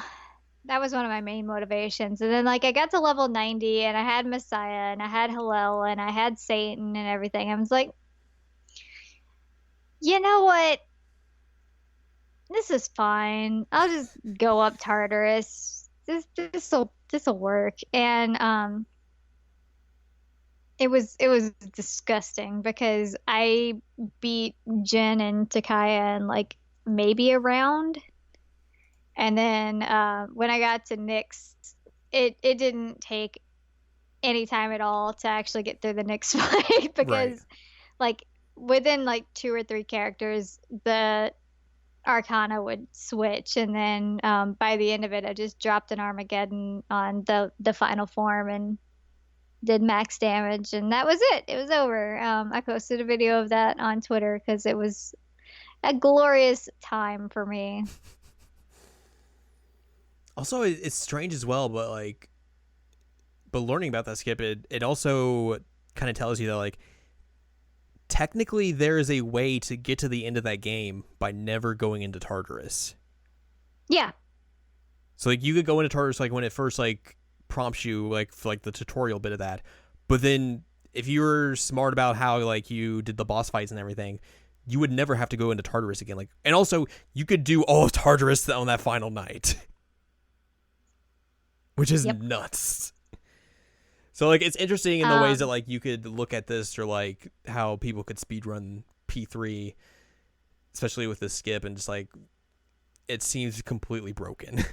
that was one of my main motivations. And then like I got to level 90 and I had Messiah and I had Hillel and I had Satan and everything. I was like, you know what? This is fine. I'll just go up Tartarus. This'll work. And it was disgusting because I beat Jin and Takaya in like maybe a round. And then when I got to Nyx, it didn't take any time at all to actually get through the Nyx fight because like within like 2 or 3 characters, the Arcana would switch, and then by the end of it, I just dropped an Armageddon on the final form and did max damage, and that was it. It was over. I posted a video of that on Twitter because it was a glorious time for me. Also, it's strange as well, but learning about that skip, it also kind of tells you that like technically there is a way to get to the end of that game by never going into Tartarus. Yeah. So like you could go into Tartarus like when it first like prompts you like for like the tutorial bit of that, but then if you were smart about how like you did the boss fights and everything, you would never have to go into Tartarus again. Like, and also you could do all of Tartarus on that final night. Which is nuts. So like it's interesting in the ways that like you could look at this, or like how people could speedrun P3, especially with this skip, and just like it seems completely broken.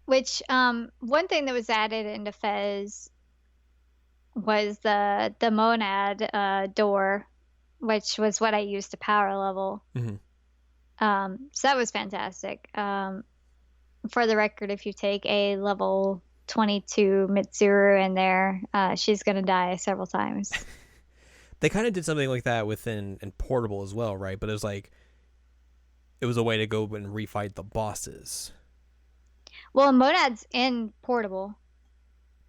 Which one thing that was added into Fez was the monad door, which was what I used to power level. Mm-hmm. So that was fantastic. For the record, if you take a level 22 Mitsuru in there, she's gonna die several times. They kind of did something like that within in Portable as well, right? But it was like it was a way to go and refight the bosses. Well, monad's in Portable.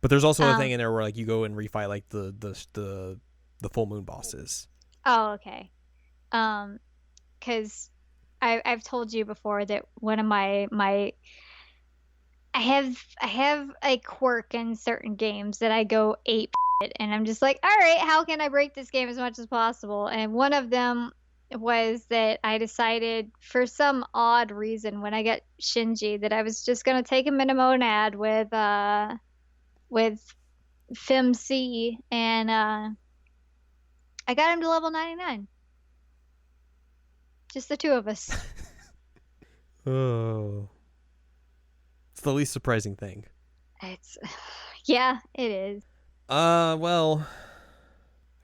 But there's also a thing Um, in there where like you go and refight like the full moon bosses. oh, okay. Because I've told you before that one of my I have a quirk in certain games that I go ape it, and I'm just like, all right, how can I break this game as much as possible? And one of them was that I decided for some odd reason when I got Shinji that I was just gonna take him in a monad with FemC, and I got him to level 99. Just the two of us. Oh, it's the least surprising thing. It's yeah, it is. Well,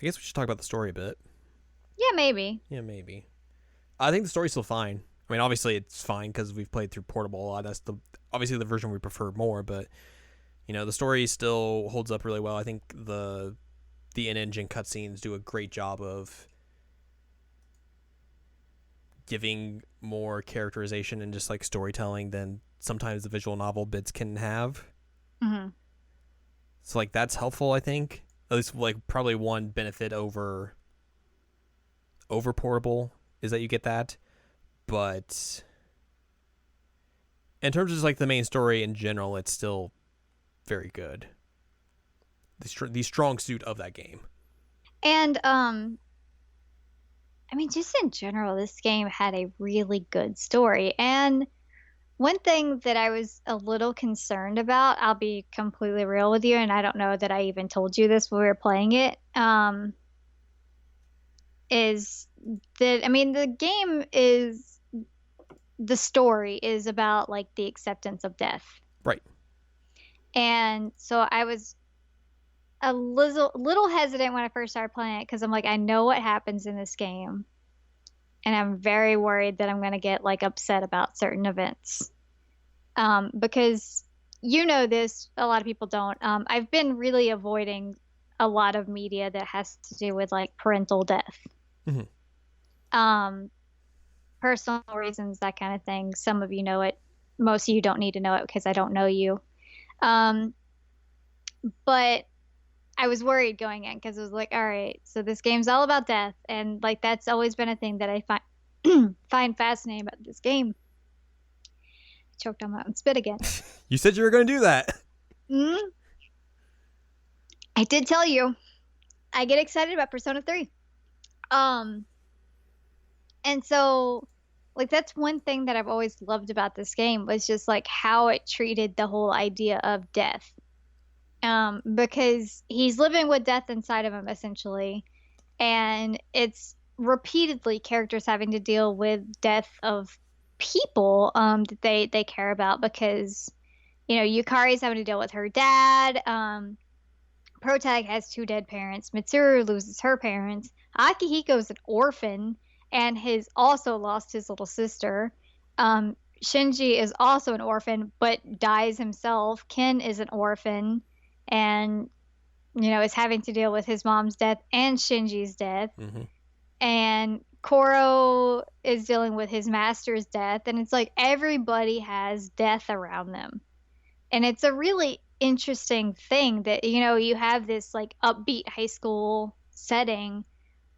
I guess we should talk about the story a bit. Yeah, maybe. Yeah, maybe. I think the story's still fine. I mean, obviously it's fine because we've played through Portable a lot. That's obviously the version we prefer more, but the story still holds up really well. I think the in-engine cutscenes do a great job of giving more characterization and just like storytelling than sometimes the visual novel bits can have. Hmm. So like that's helpful, I think. At least like probably one benefit over Portable is that you get that. But in terms of just like the main story in general, it's still very good. The strong suit of that game. And I mean, just in general, this game had a really good story. And one thing that I was a little concerned about, I'll be completely real with you, and I don't know that I even told you this when we were playing it, is that, I mean, the story is about like the acceptance of death. Right. And so I was a little hesitant when I first started playing it because I'm like, I know what happens in this game, and I'm very worried that I'm going to get like upset about certain events. Because you know this, a lot of people don't. I've been really avoiding a lot of media that has to do with like parental death. Mm-hmm. Personal reasons, that kind of thing. Some of you know it. Most of you don't need to know it because I don't know you. Um, but I was worried going in because it was like, all right, so this game's all about death, and like that's always been a thing that I find fascinating about this game. Choked on my own spit again. You said you were going to do that. Mm, I did tell you. I get excited about Persona 3. And so like that's one thing that I've always loved about this game was just like how it treated the whole idea of death. Because he's living with death inside of him essentially, and it's repeatedly characters having to deal with death of people that they care about because Yukari's having to deal with her dad. Protag has two dead parents. Mitsuru loses her parents. Akihiko's an orphan and has also lost his little sister. Shinji is also an orphan but dies himself. Ken is an orphan and is having to deal with his mom's death and Shinji's death. Mm-hmm. And Koro is dealing with his master's death, and it's like everybody has death around them. And it's a really interesting thing that you have this like upbeat high school setting,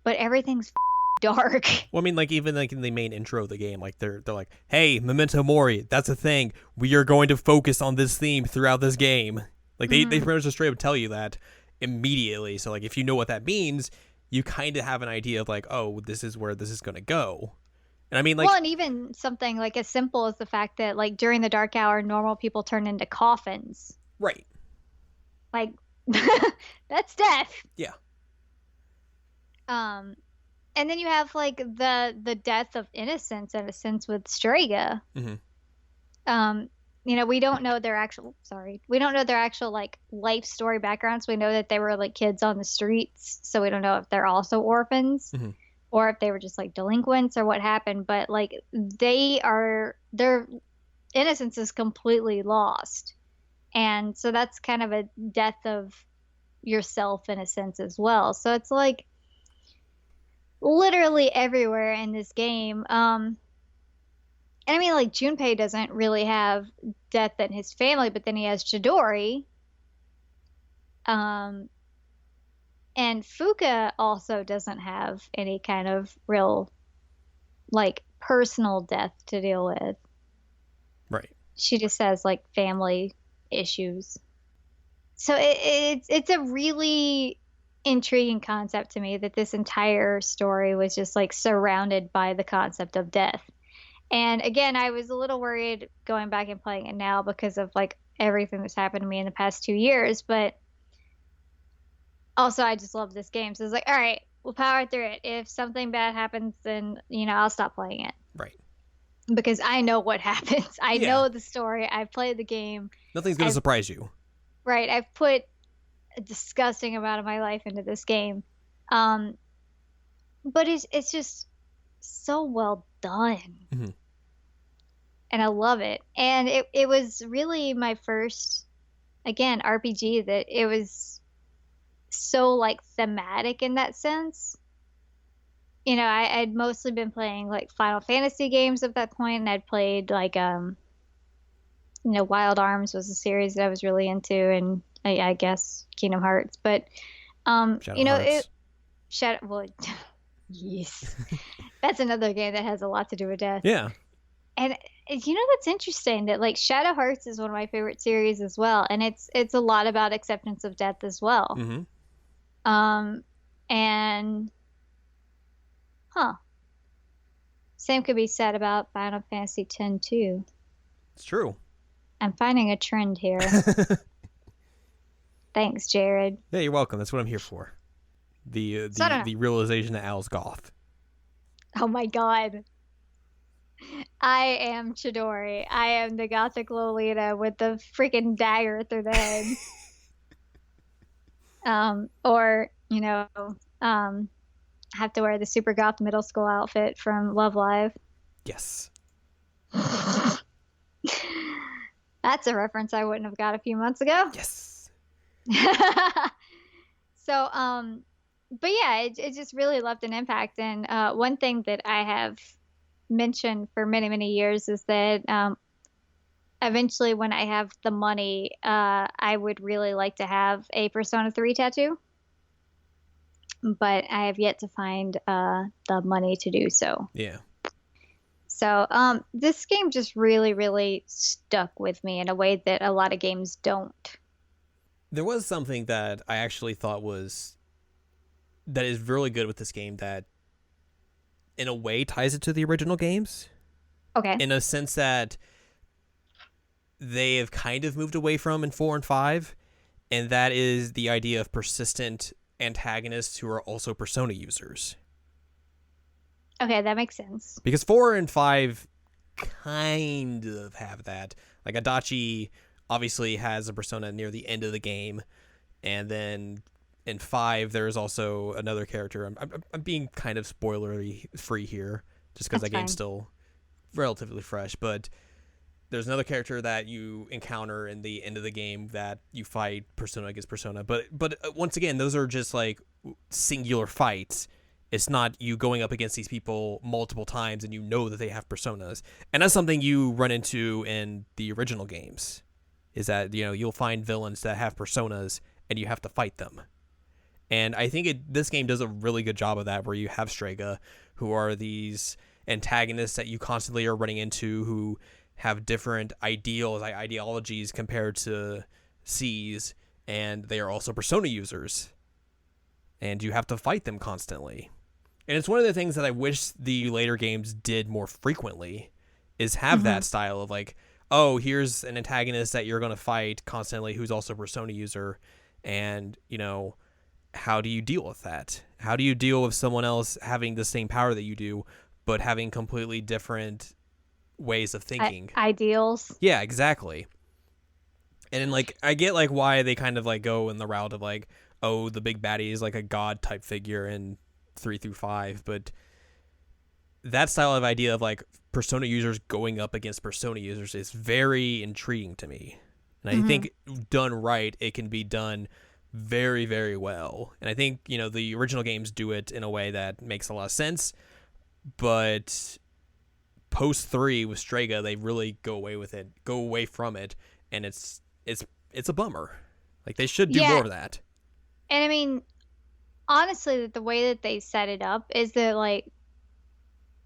but everything's dark. Well, I mean, like even like in the main intro of the game, like they're like, "Hey, Memento Mori, that's a thing. We are going to focus on this theme throughout this game." Like they pretty much just straight up tell you that immediately. So like if you know what that means, you kind of have an idea of like, oh, this is where this is going to go. And I mean, like, well, and even something like as simple as the fact that like during the dark hour, normal people turn into coffins. right. Like that's death. Yeah. And then you have like the death of innocence in a sense with Strega. Hmm. Um, we don't know their actual, sorry, we don't know their actual like life story backgrounds. We know that they were like kids on the streets, so we don't know if they're also orphans Hmm. or if they were just like delinquents or what happened, but like their innocence is completely lost. And so that's kind of a death of yourself in a sense as well. So it's like literally everywhere in this game. And I mean, like Junpei doesn't really have death in his family, but then he has Chidori. Um, and Fuka also doesn't have any kind of real like personal death to deal with. Right. She just has like family issues. So it's a really intriguing concept to me that this entire story was just like surrounded by the concept of death. And again, I was a little worried going back and playing it now because of like everything that's happened to me in the past 2 years. But also, I just love this game. So it's like, all right, we'll power through it. If something bad happens, then, I'll stop playing it Right. because I know what happens. I Yeah. know the story. I've played the game. Nothing's going to surprise you. Right. I've put a disgusting amount of my life into this game. Um, but it's just so well done. Hmm. And I love it. And it was really my first, again, RPG that it was so like thematic in that sense. I'd mostly been playing like Final Fantasy games at that point, and I'd played like Wild Arms was a series that I was really into, and I guess Kingdom Hearts. But Shadow Hearts. Shadow well, yes. That's another game that has a lot to do with death. Yeah. And that's interesting that like Shadow Hearts is one of my favorite series as well, and it's a lot about acceptance of death as well. Hmm. And huh, same could be said about Final Fantasy X too. It's true. I'm finding a trend here. Thanks, Jared. Yeah, you're welcome. That's what I'm here for. The realization that Al's goth. Oh my god. I am Chidori. I am the gothic Lolita with the freaking dagger through the head. Or, have to wear the super goth middle school outfit from Love Live. Yes. That's a reference I wouldn't have got a few months ago. Yes. So, but yeah, it just really left an impact. And one thing that I have mentioned for many, many years is that eventually when I have the money, I would really like to have a Persona 3 tattoo. But I have yet to find the money to do so. Yeah. So this game just really, really stuck with me in a way that a lot of games don't. There was something that I actually thought that is really good with this game that in a way ties it to the original games. Okay. In a sense that they have kind of moved away from in 4 and 5, and that is the idea of persistent antagonists who are also Persona users. Okay, that makes sense. Because 4 and 5 kind of have that. Like Adachi obviously has a persona near the end of the game, and then in 5 there's also another character. I'm being kind of spoilery free here, just because that game's still relatively fresh, but there's another character that you encounter in the end of the game that you fight persona against persona. But once again, those are just like singular fights. It's not you going up against these people multiple times and you know that they have personas. And that's something you run into in the original games, is that, you'll find villains that have personas and you have to fight them. And I think this game does a really good job of that, where you have Strega, who are these antagonists that you constantly are running into, who have different ideologies compared to C's, and they are also persona users. And you have to fight them constantly. And it's one of the things that I wish the later games did more frequently, is have that style of like, oh, here's an antagonist that you're going to fight constantly who's also a persona user, and, how do you deal with that? How do you deal with someone else having the same power that you do, but having completely different ways of thinking? Ideals. Yeah, exactly. And then, like, I get like why they kind of like go in the route of like, oh, the big baddie is like a god type figure in 3 through 5, but that style of idea of like Persona users going up against Persona users is very intriguing to me. And I think done right, it can be done very, very well. And I think, you know, the original games do it in a way that makes a lot of sense, but post 3 with Strega, they really go away from it, and it's a bummer. Like, they should do more of that. And I mean, honestly, the way that they set it up is that like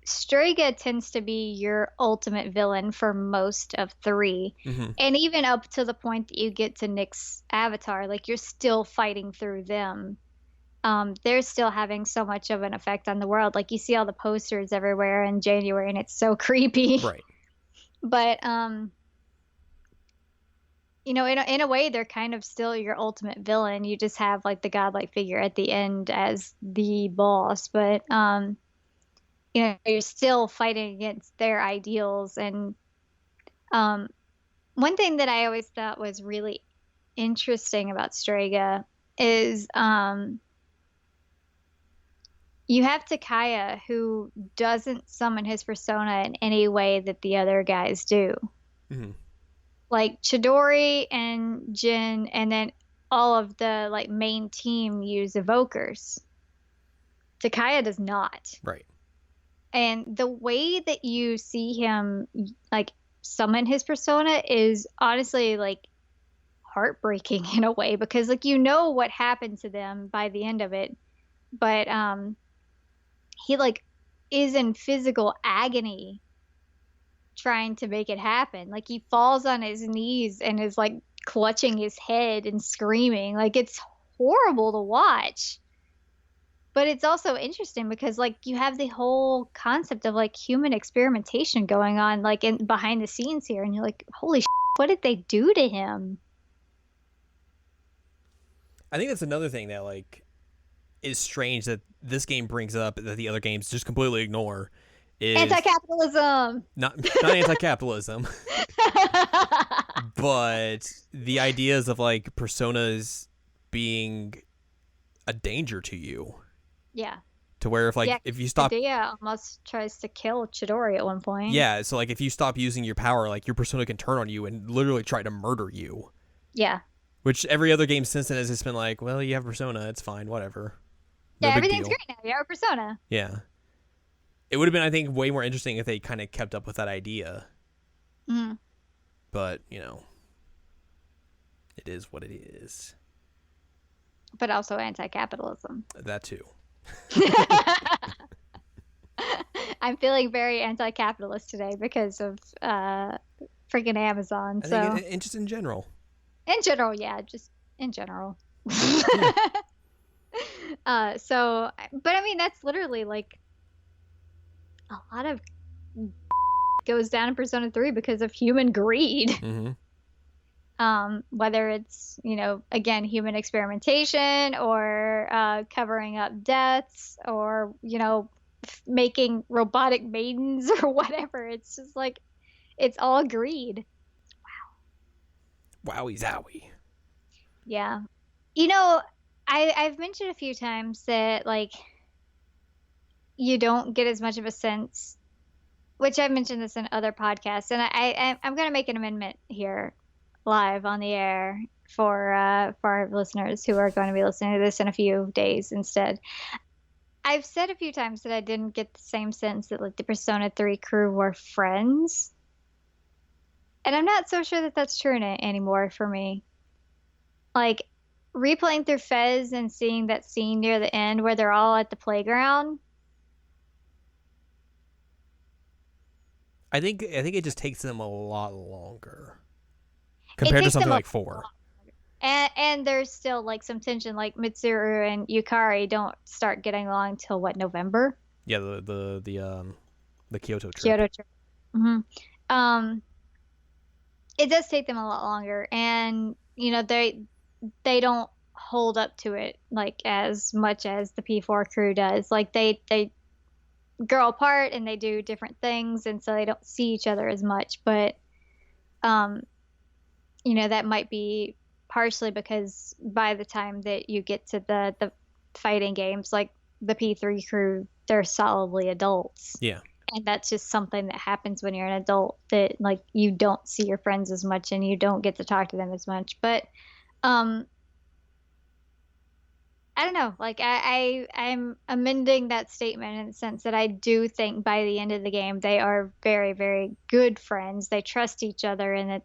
Strega tends to be your ultimate villain for most of 3. And even up to the point that you get to Nick's avatar, like you're still fighting through them. They're still having so much of an effect on the world. Like you see all the posters everywhere in January and it's so creepy. Right. But you know, in a way, they're kind of still your ultimate villain. You just have like the godlike figure at the end as the boss, but you know, you're still fighting against their ideals. And one thing that I always thought was really interesting about Strega is you have Takaya, who doesn't summon his persona in any way that the other guys do. Like Chidori and Jin, and then all of the like main team use evokers. Takaya does not. Right. And the way that you see him like summon his persona is honestly like heartbreaking in a way, because like you know what happened to them by the end of it, but he like is in physical agony trying to make it happen. Like he falls on his knees and is like clutching his head and screaming. Like it's horrible to watch. But it's also interesting because like you have the whole concept of like human experimentation going on like in behind the scenes here, and you're like, holy shit, what did they do to him? I think that's another thing that like is strange that this game brings up that the other games just completely ignore. Is anti-capitalism. Not anti-capitalism. But the ideas of like personas being a danger to you. Yeah. To where if you stop, Medea almost tries to kill Chidori at one point. Yeah, so like if you stop using your power, like your persona can turn on you and literally try to murder you. Yeah. Which every other game since then has just been like, well, you have persona, it's fine, whatever. No, yeah, everything's great now. You have a persona. Yeah. It would have been, I think, way more interesting if they kind of kept up with that idea. But, you know, it is what it is. But also anti-capitalism. That too. I'm feeling very anti-capitalist today because of freaking Amazon. I think just in general. In general, yeah, just in general. So, but I mean, that's literally like a lot of goes down in Persona 3 because of human greed. Whether it's, you know, again, human experimentation or covering up deaths or, you know, making robotic maidens or whatever. It's just like, it's all greed. Wow. Wowie zowie. Yeah. You know, I've mentioned a few times that, like, you don't get as much of a sense, which I've mentioned this in other podcasts, and I'm going to make an amendment here live on the air for our listeners who are going to be listening to this in a few days instead. I've said a few times that I didn't get the same sense that, like, the Persona 3 crew were friends. And I'm not so sure that that's true anymore for me. Like, replaying through Fez and seeing that scene near the end where they're all at the playground. I think it just takes them a lot longer compared to something like 4. And there's still like some tension. Like Mitsuru and Yukari don't start getting along till what, November? Yeah, the Kyoto trip. Kyoto trip. It does take them a lot longer, and you know they don't hold up to it like as much as the P4 crew does. Like they grow apart and they do different things, and so they don't see each other as much. But um, that might be partially because by the time that you get to the fighting games, like the P3 crew, they're solidly adults. Yeah. And that's just something that happens when you're an adult, that like you don't see your friends as much and you don't get to talk to them as much. But um I don't know. Like I'm amending that statement in the sense that I do think by the end of the game they are very, very good friends. They trust each other, and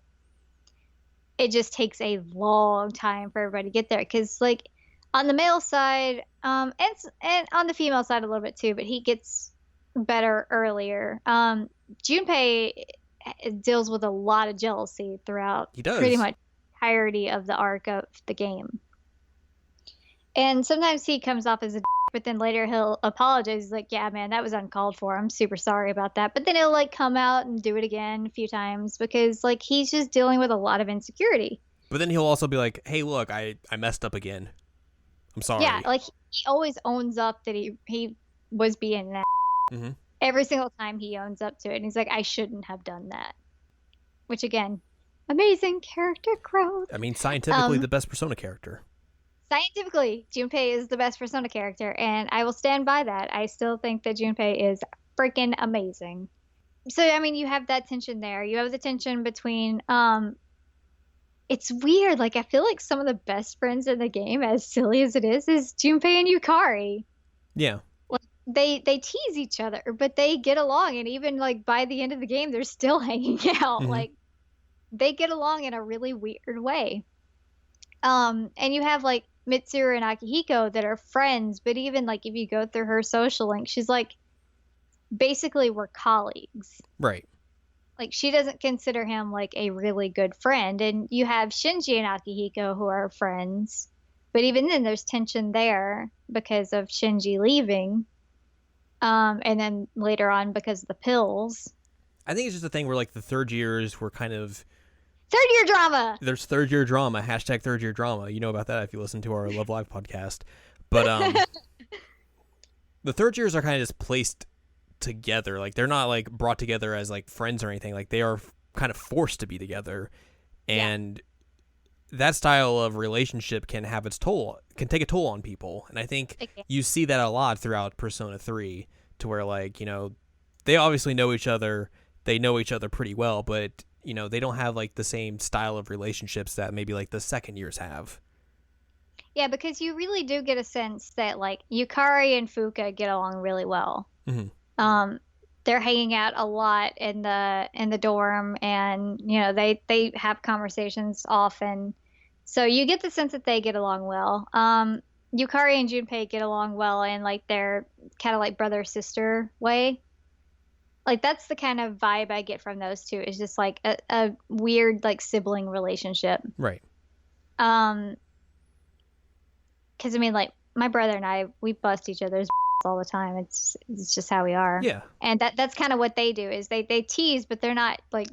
it just takes a long time for everybody to get there. Because like on the male side, and on the female side a little bit too, but he gets better earlier. Junpei deals with a lot of jealousy throughout He does. pretty much the entirety of the arc of the game. And sometimes he comes off as a but then later he'll apologize. He's like, yeah, man, that was uncalled for. I'm super sorry about that. But then he'll like come out and do it again a few times because like he's just dealing with a lot of insecurity. But then he'll also be like, hey, look, I messed up again. I'm sorry. Yeah, like he always owns up that he was being an Mm-hmm. Every single time he owns up to it. And he's like, I shouldn't have done that. Which again, amazing character growth. I mean, scientifically the best Persona character. Scientifically, Junpei is the best Persona character, and I will stand by that. I still think that Junpei is freaking amazing. So, I mean, you have that tension there. You have the tension between, it's weird. Like, I feel like some of the best friends in the game, as silly as it is Junpei and Yukari. Yeah. Like, they tease each other, but they get along, and even, like, by the end of the game, they're still hanging out. Mm-hmm. Like, they get along in a really weird way. And you have, like, Mitsuru and Akihiko that are friends, but even like if you go through her social link, she's like basically we're colleagues. Right. Like she doesn't consider him like a really good friend. And you have Shinji and Akihiko who are friends, but even then there's tension there because of Shinji leaving. And then later on because of the pills. I think it's just a thing where like the third years were kind of third year drama. There's third year drama, hashtag third year drama. You know about that if you listen to our Love Live podcast. But the third years are kind of just placed together. Like they're not like brought together as like friends or anything. Like they are kind of forced to be together. And that style of relationship can have its toll, can take a toll on people. And I think you see that a lot throughout Persona 3 to where like, they obviously know each other. They know each other pretty well, but they don't have like the same style of relationships that maybe like the second years have. Yeah, because you really do get a sense that like Yukari and Fuka get along really well. Mm-hmm. They're hanging out a lot in the dorm, and they have conversations often. So you get the sense that they get along well. Yukari and Junpei get along well in like their kind of like brother sister way. Like that's the kind of vibe I get from those two. It's just like a weird like sibling relationship. Right. Because I mean, like my brother and I, we bust each other's all the time. It's just how we are. Yeah. And that's kind of what they do is they tease, but they're not like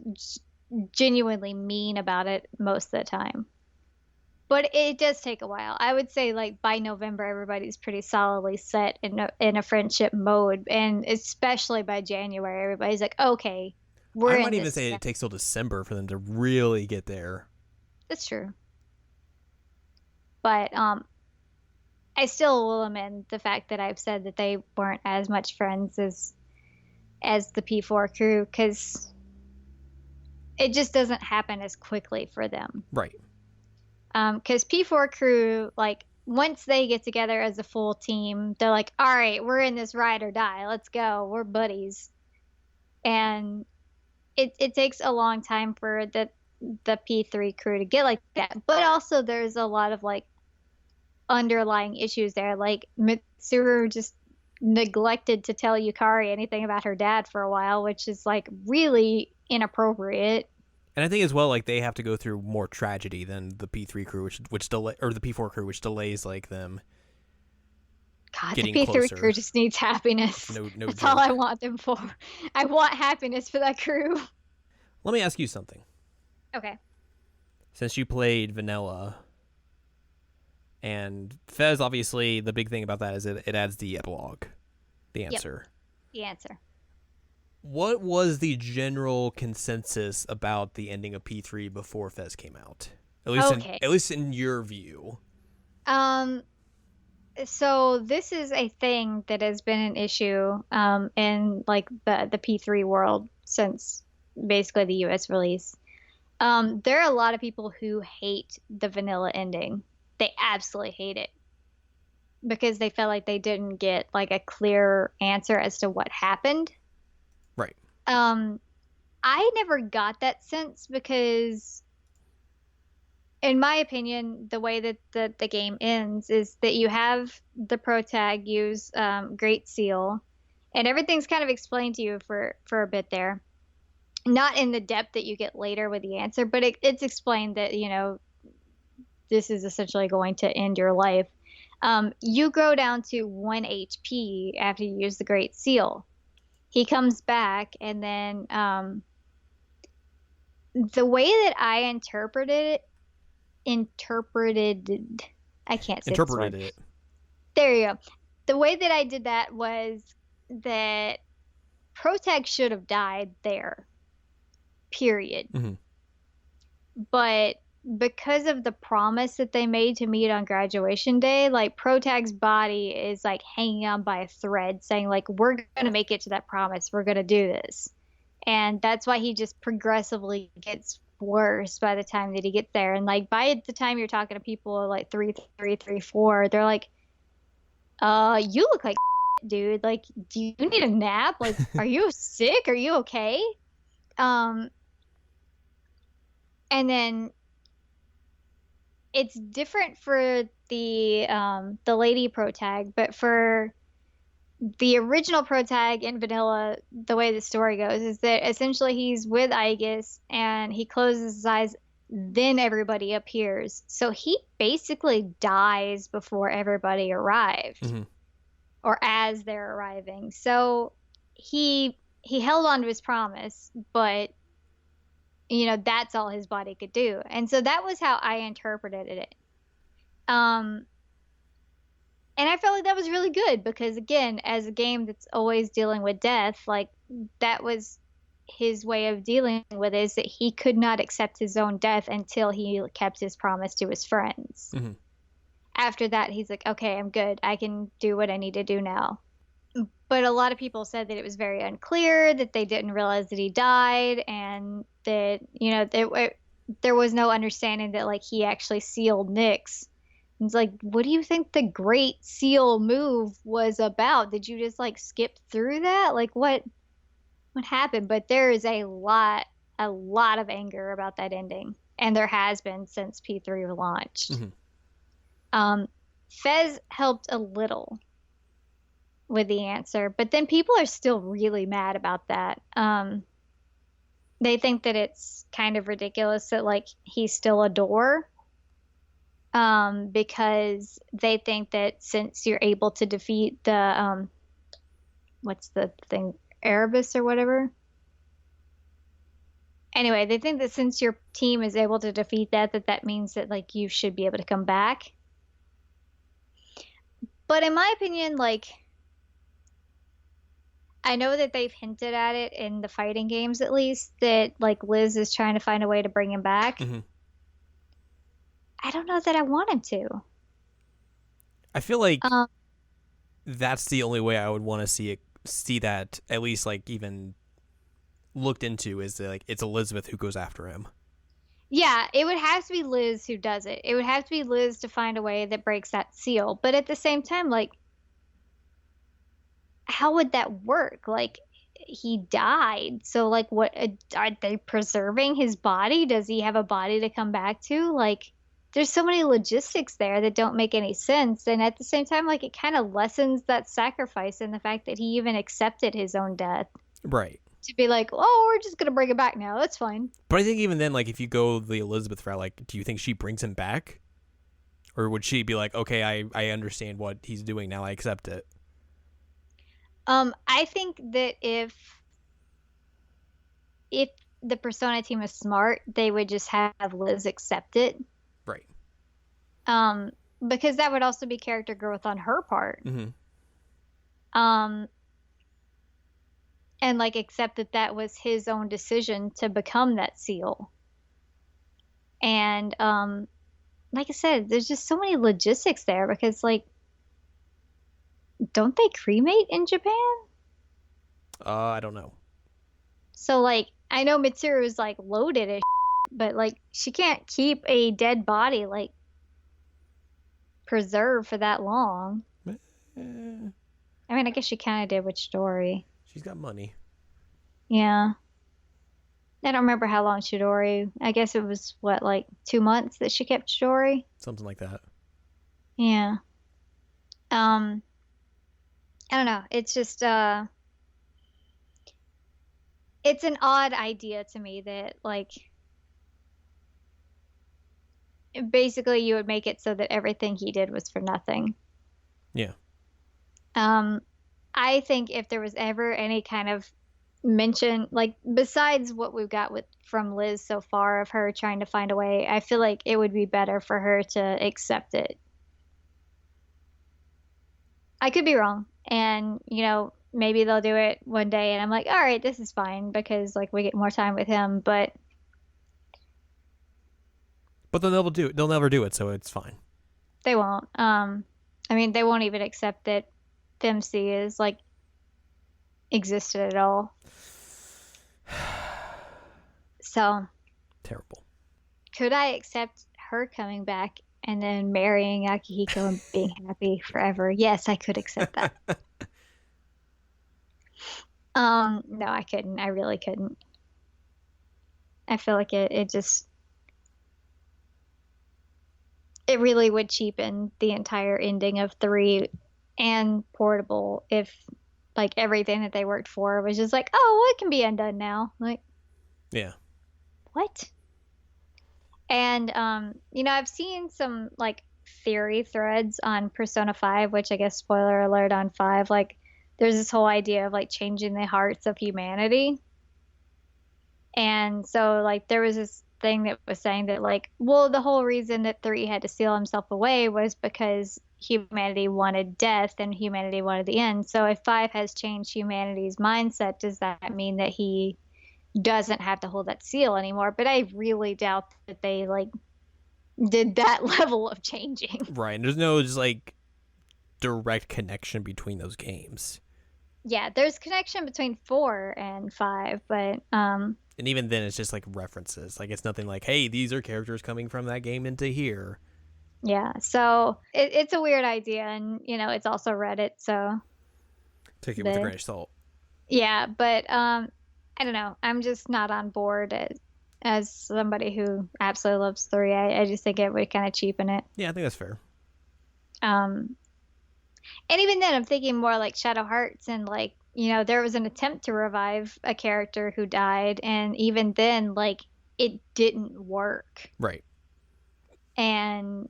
genuinely mean about it most of the time. But it does take a while. I would say like by November, everybody's pretty solidly set in a friendship mode. And especially by January, everybody's like, okay, we're in I might even this say it takes till December for them to really get there. That's true. But I still will amend the fact that I've said that they weren't as much friends as the P4 crew because it just doesn't happen as quickly for them. Right. Because P4 crew, like, once they get together as a full team, they're like, all right, we're in this ride or die. Let's go. We're buddies. And it takes a long time for the P3 crew to get like that. But also there's a lot of, like, underlying issues there. Like, Mitsuru just neglected to tell Yukari anything about her dad for a while, which is, like, really inappropriate. And I think as well, like they have to go through more tragedy than the P3 crew, which delay, or the P4 crew, which delays like them. God, getting the P3 closer. Crew just needs happiness. No That's joke. all I want them for. I want happiness for that crew. Let me ask you something. Okay. Since you played Vanilla, And Fez, obviously, the big thing about that is it adds the epilogue, the Yep, answer. the answer. What was the general consensus about the ending of P3 before Fez came out? Okay. At least in your view. Um, so this is a thing that has been an issue in like the P3 world since basically the US release. There are a lot of people who hate the vanilla ending. They absolutely hate it because they felt like they didn't get like a clear answer as to what happened. Right. Um, I never got that sense because, in my opinion, the way that the game ends is that you have the pro tag use Great Seal, and everything's kind of explained to you for a bit there. Not in the depth that you get later with the answer, but it's explained that, this is essentially going to end your life. You go down to 1 HP after you use the Great Seal. He comes back, and then the way that I interpreted, I can't say this word. Interpreted it. There you go. The way that I did that was that Protag should have died there, period. Mm-hmm. But because of the promise that they made to meet on graduation day, like Protag's body is like hanging on by a thread, saying like, we're gonna make it to that promise. We're gonna do this. And that's why he just progressively gets worse by the time that he gets there. And like by the time you're talking to people like 3, 3, 3, 4, they're like, you look like dude. Like, do you need a nap? Like, are you sick? Are you okay? Um, and then it's different for the lady protag, but for the original protag in vanilla, the way the story goes is that essentially he's with Aegis and he closes his eyes, then everybody appears. So he basically dies before everybody arrived Mm-hmm. or as they're arriving. So he held on to his promise, but that's all his body could do. And so that was how I interpreted it. Um, and I felt like that was really good because, again, as a game that's always dealing with death, like that was his way of dealing with it, is that he could not accept his own death until he kept his promise to his friends. Mm-hmm. After that, he's like, okay, I'm good. I can do what I need to do now. But a lot of people said that it was very unclear, that they didn't realize that he died, and that, there was no understanding that like he actually sealed Nyx. It's like, what do you think the Great Seal move was about? Did you just like skip through that? Like what happened? But there is a lot of anger about that ending, and there has been since P3 launched. Mm-hmm. Fez helped a little with the answer, but then people are still really mad about that. They think that it's kind of ridiculous that like he's still a door, because they think that since you're able to defeat the what's the thing, Erebus or whatever. Anyway, they think that since your team is able to defeat that means that like you should be able to come back. But in my opinion, like, I know that they've hinted at it in the fighting games, at least, that like Liz is trying to find a way to bring him back. Mm-hmm. I don't know that I want him to. I feel like Um, that's the only way I would want to see that at least like even looked into, is that like it's Elizabeth who goes after him. yeah, it would have to be Liz who does it. It would have to be Liz to find a way that breaks that seal. But at the same time, like, how would that work? Like, he died. So, like, what are they preserving his body? Does he have a body to come back to? Like, there's so many logistics there that don't make any sense. And at the same time, like, it kind of lessens that sacrifice and the fact that he even accepted his own death. Right. To be like, oh, we're just gonna bring it back now. That's fine. But I think even then, like if you go the Elizabeth route, like do you think she brings him back? Or would she be like, okay, I understand what he's doing now, I accept it? I think that if the Persona team is smart, they would just have Liz accept it. Right. because that would also be character growth on her part. Mm-hmm. Um, and like accept that that was his own decision to become that seal. And like I said, there's just so many logistics there because like don't they cremate in Japan? I don't know. So like I know Mitsuru is like loaded as but like she can't keep a dead body like preserved for that long. Eh, I mean, I guess she kind of did with Chidori. she's got money. Yeah. I don't remember how long Chidori. I guess it was what, like 2 months that she kept Chidori? Something like that. Yeah. Um, I don't know. It's just it's an odd idea to me that like basically you would make it so that everything he did was for nothing. Yeah. Um, I think if there was ever any kind of mention, like besides what we've got with from Liz so far of her trying to find a way, I feel like it would be better for her to accept it. I could be wrong, and maybe they'll do it one day, and I'm like, all right, this is fine because like we get more time with him, but But they'll never do it, so it's fine. they won't. I mean, they won't even accept that Femc is like existed at all. So, Terrible. could I accept her coming back and then marrying Akihiko and being happy forever? Yes, I could accept that. No, I couldn't. I really couldn't. I feel like it really would cheapen the entire ending of 3 and Portable if like everything that they worked for was just like, oh, well, it can be undone now. Like, Yeah. what? And I've seen some like theory threads on Persona 5, which I guess spoiler alert on 5, like there's this whole idea of like changing the hearts of humanity. And so like there was this thing that was saying that like, well, the whole reason that 3 had to seal himself away was because humanity wanted death and humanity wanted the end. So if 5 has changed humanity's mindset, does that mean that he doesn't have to hold that seal anymore? But I really doubt that they like did that level of changing. Right. And there's no just like direct connection between those games. Yeah, there's connection between 4 and 5, but And even then, it's just like references. Like it's nothing like, hey, these are characters coming from that game into here. yeah. So it's a weird idea, and it's also Reddit, so Take it with a grain of salt. yeah. But I don't know. I'm just not on board as somebody who absolutely loves 3. I just think it would kind of cheapen it. Yeah, I think that's fair. And even then, I'm thinking more like Shadow Hearts, and like, there was an attempt to revive a character who died, and even then, like, it didn't work. Right. And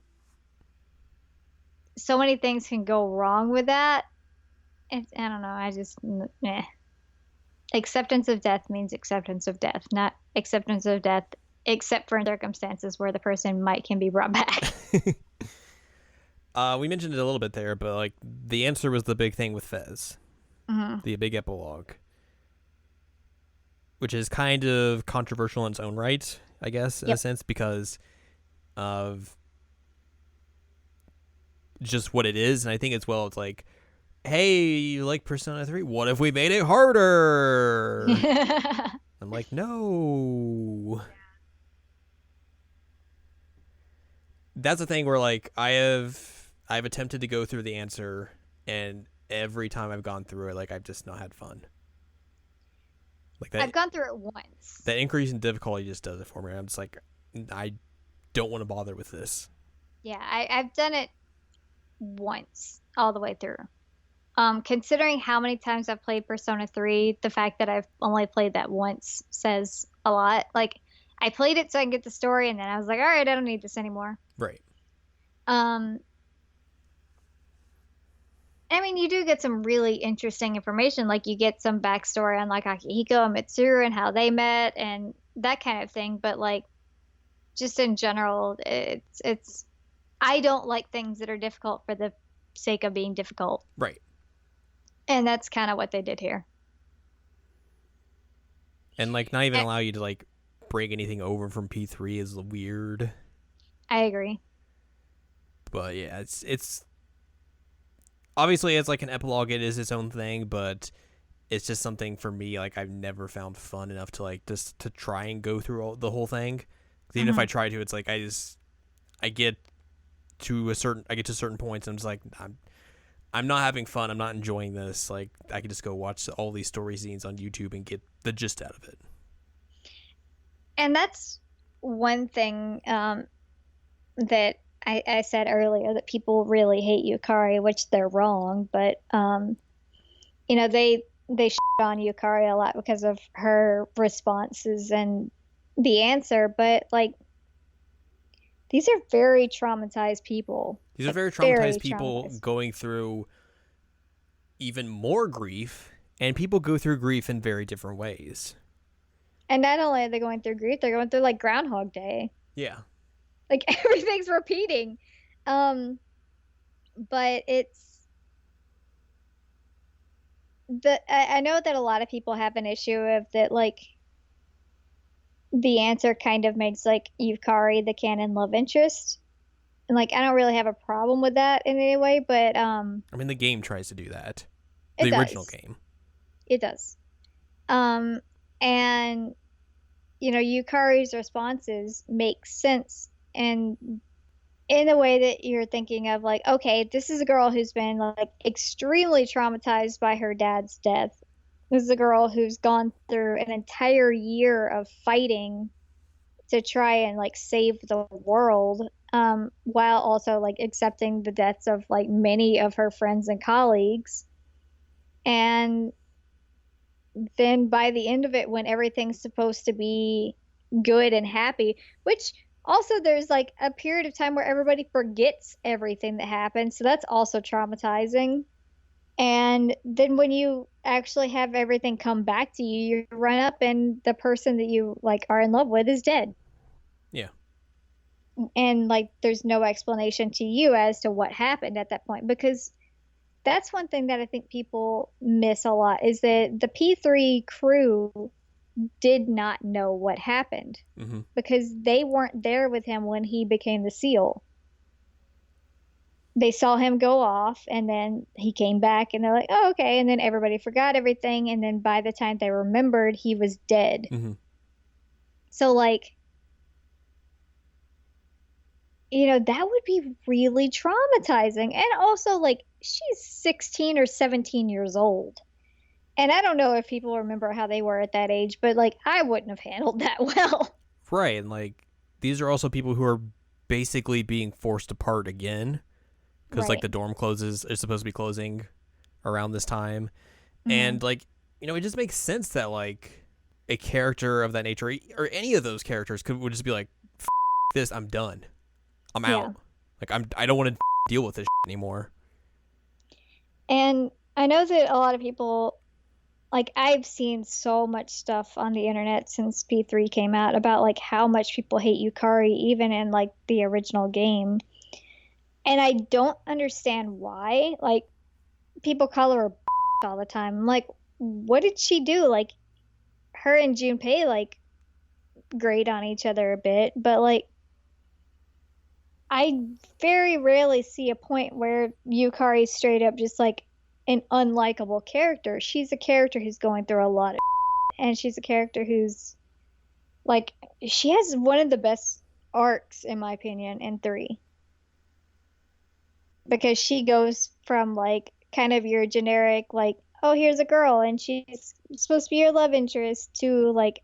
so many things can go wrong with that. I don't know. I just, meh. Acceptance of death means acceptance of death, not acceptance of death, except for in circumstances where the person can be brought back. We mentioned it a little bit there, but like the answer was the big thing with Fez, the big epilogue, which is kind of controversial in its own right, I guess, in a sense, because of just what it is. And I think it's like, hey, you like Persona 3? What if we made it harder? I'm like, no. That's the thing where like I've attempted to go through the answer, and every time I've gone through it, like I've just not had fun. Like that, I've gone through it once. that increase in difficulty just does it for me. I'm just like, I don't want to bother with this. Yeah, I've done it once all the way through. Considering how many times I've played Persona 3, the fact that I've only played that once says a lot. Like, I played it so I can get the story, and then I was like, all right, I don't need this anymore. Right. I mean, you do get some really interesting information. Like, you get some backstory on, like, Akihiko and Mitsuru and how they met and that kind of thing. But, like, just in general, it's I don't like things that are difficult for the sake of being difficult. Right. And that's kind of what they did here. And like not even Eh, allow you to like break anything over from P3 is weird. I agree. But yeah, it's obviously it's like an epilogue, it is its own thing, but it's just something for me like I've never found fun enough to like just to try and go through the whole thing. 'Cause even if I Hmm. try to, it's like I get I get to certain points and I'm just like I'm not having fun. I'm not enjoying this. Like I could just go watch all these story scenes on YouTube and get the gist out of it. And that's one thing that I said earlier that people really hate Yukari, which they're wrong, but they shit on Yukari a lot because of her responses and the answer, but like these are very traumatized people. These are Like very very traumatized people traumatized. going through even more grief, and people go through grief in very different ways. And not only are they going through grief, they're going through like Groundhog Day. Yeah. Like everything's repeating. Um, but it's I know that a lot of people have an issue of that like the answer kind of makes like Yukari the canon love interest. And like I don't really have a problem with that in any way, but I mean, the game tries to do that. it The original does. game. It does. Um and Yukari's responses make sense and in a way that you're thinking of like, okay, this is a girl who's been like extremely traumatized by her dad's death. This is a girl who's gone through an entire year of fighting to try and like save the world, while also like accepting the deaths of like many of her friends and colleagues. And then by the end of it, when everything's supposed to be good and happy, which also there's like a period of time where everybody forgets everything that happened. So that's also traumatizing. And then when you actually have everything come back to you, you run up and the person that you like are in love with is dead. Yeah. And like there's no explanation to you as to what happened at that point because that's one thing that I think people miss a lot is that the P3 crew did not know what happened Mm-hmm. because they weren't there with him when he became the SEAL. They saw him go off and then he came back and they're like, oh, okay. And then everybody forgot everything. And then by the time they remembered, he was dead. Mm-hmm. So, like, that would be really traumatizing. And also, like, she's 16 or 17 years old. And I don't know if people remember how they were at that age, but like, I wouldn't have handled that well. Right, and like these are also people who are basically being forced apart again because like Right. the dorm closes is supposed to be closing around this time, Hmm. and like it just makes sense that like a character of that nature or any of those characters would just be like, this, I'm done, I'm Yeah. out, like I don't want to deal with this anymore. And I know that a lot of people, like, I've seen so much stuff on the internet since P3 came out about like how much people hate Yukari, even in like the original game. And I don't understand why. Like, people call her a all the time. I'm like, what did she do? Like, her and Junpei, like, grate on each other a bit, but like, I very rarely see a point where Yukari's straight up just like an unlikable character. She's a character who's going through a lot of and she's a character who's like she has one of the best arcs in my opinion in 3 because she goes from like kind of your generic like oh here's a girl and she's supposed to be your love interest to like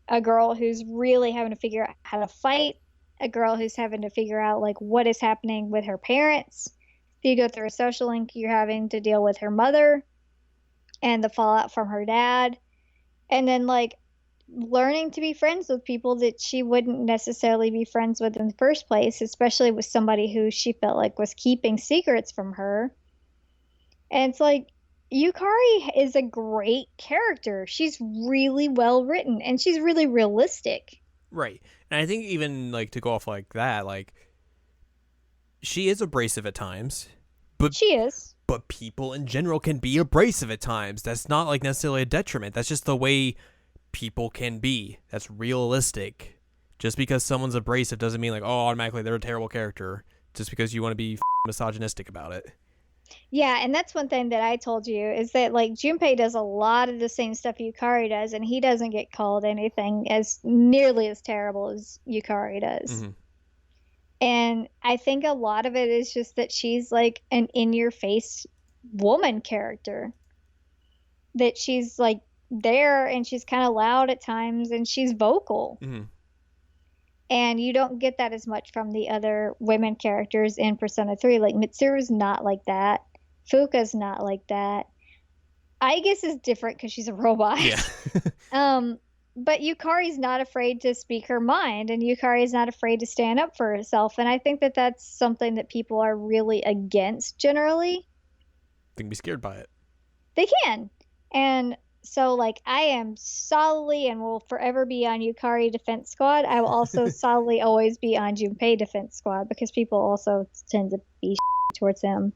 a girl who's really having to figure out how to fight, a girl who's having to figure out like what is happening with her parents. If you go through a social link, you're having to deal with her mother and the fallout from her dad. And then like learning to be friends with people that she wouldn't necessarily be friends with in the first place, especially with somebody who she felt like was keeping secrets from her. And it's like Yukari is a great character. She's really well written and she's really realistic. Right, and I think even like to go off like that, like she is abrasive at times, but She is. but people in general can be abrasive at times. That's not like necessarily a detriment. That's just the way people can be. That's realistic. Just because someone's abrasive doesn't mean like, oh, automatically they're a terrible character. Just because you want to be misogynistic about it. Yeah, and that's one thing that I told you is that like Junpei does a lot of the same stuff Yukari does, and he doesn't get called anything as nearly as terrible as Yukari does. Mm-hmm. And I think a lot of it is just that she's like an in-your-face woman character. That she's like there and she's kind of loud at times and she's vocal. Mm-hmm. And you don't get that as much from the other women characters in Persona 3. Like Mitsuru's not like that. Fuka's not like that. I guess is different because she's a robot. Yeah. But Yukari's not afraid to speak her mind, and Yukari's not afraid to stand up for herself. And I think that that's something that people are really against generally. They can be scared by it. They can. And so, like, I am solidly and will forever be on Yukari Defense Squad. I will also solidly always be on Junpei Defense Squad because people also tend to be towards him.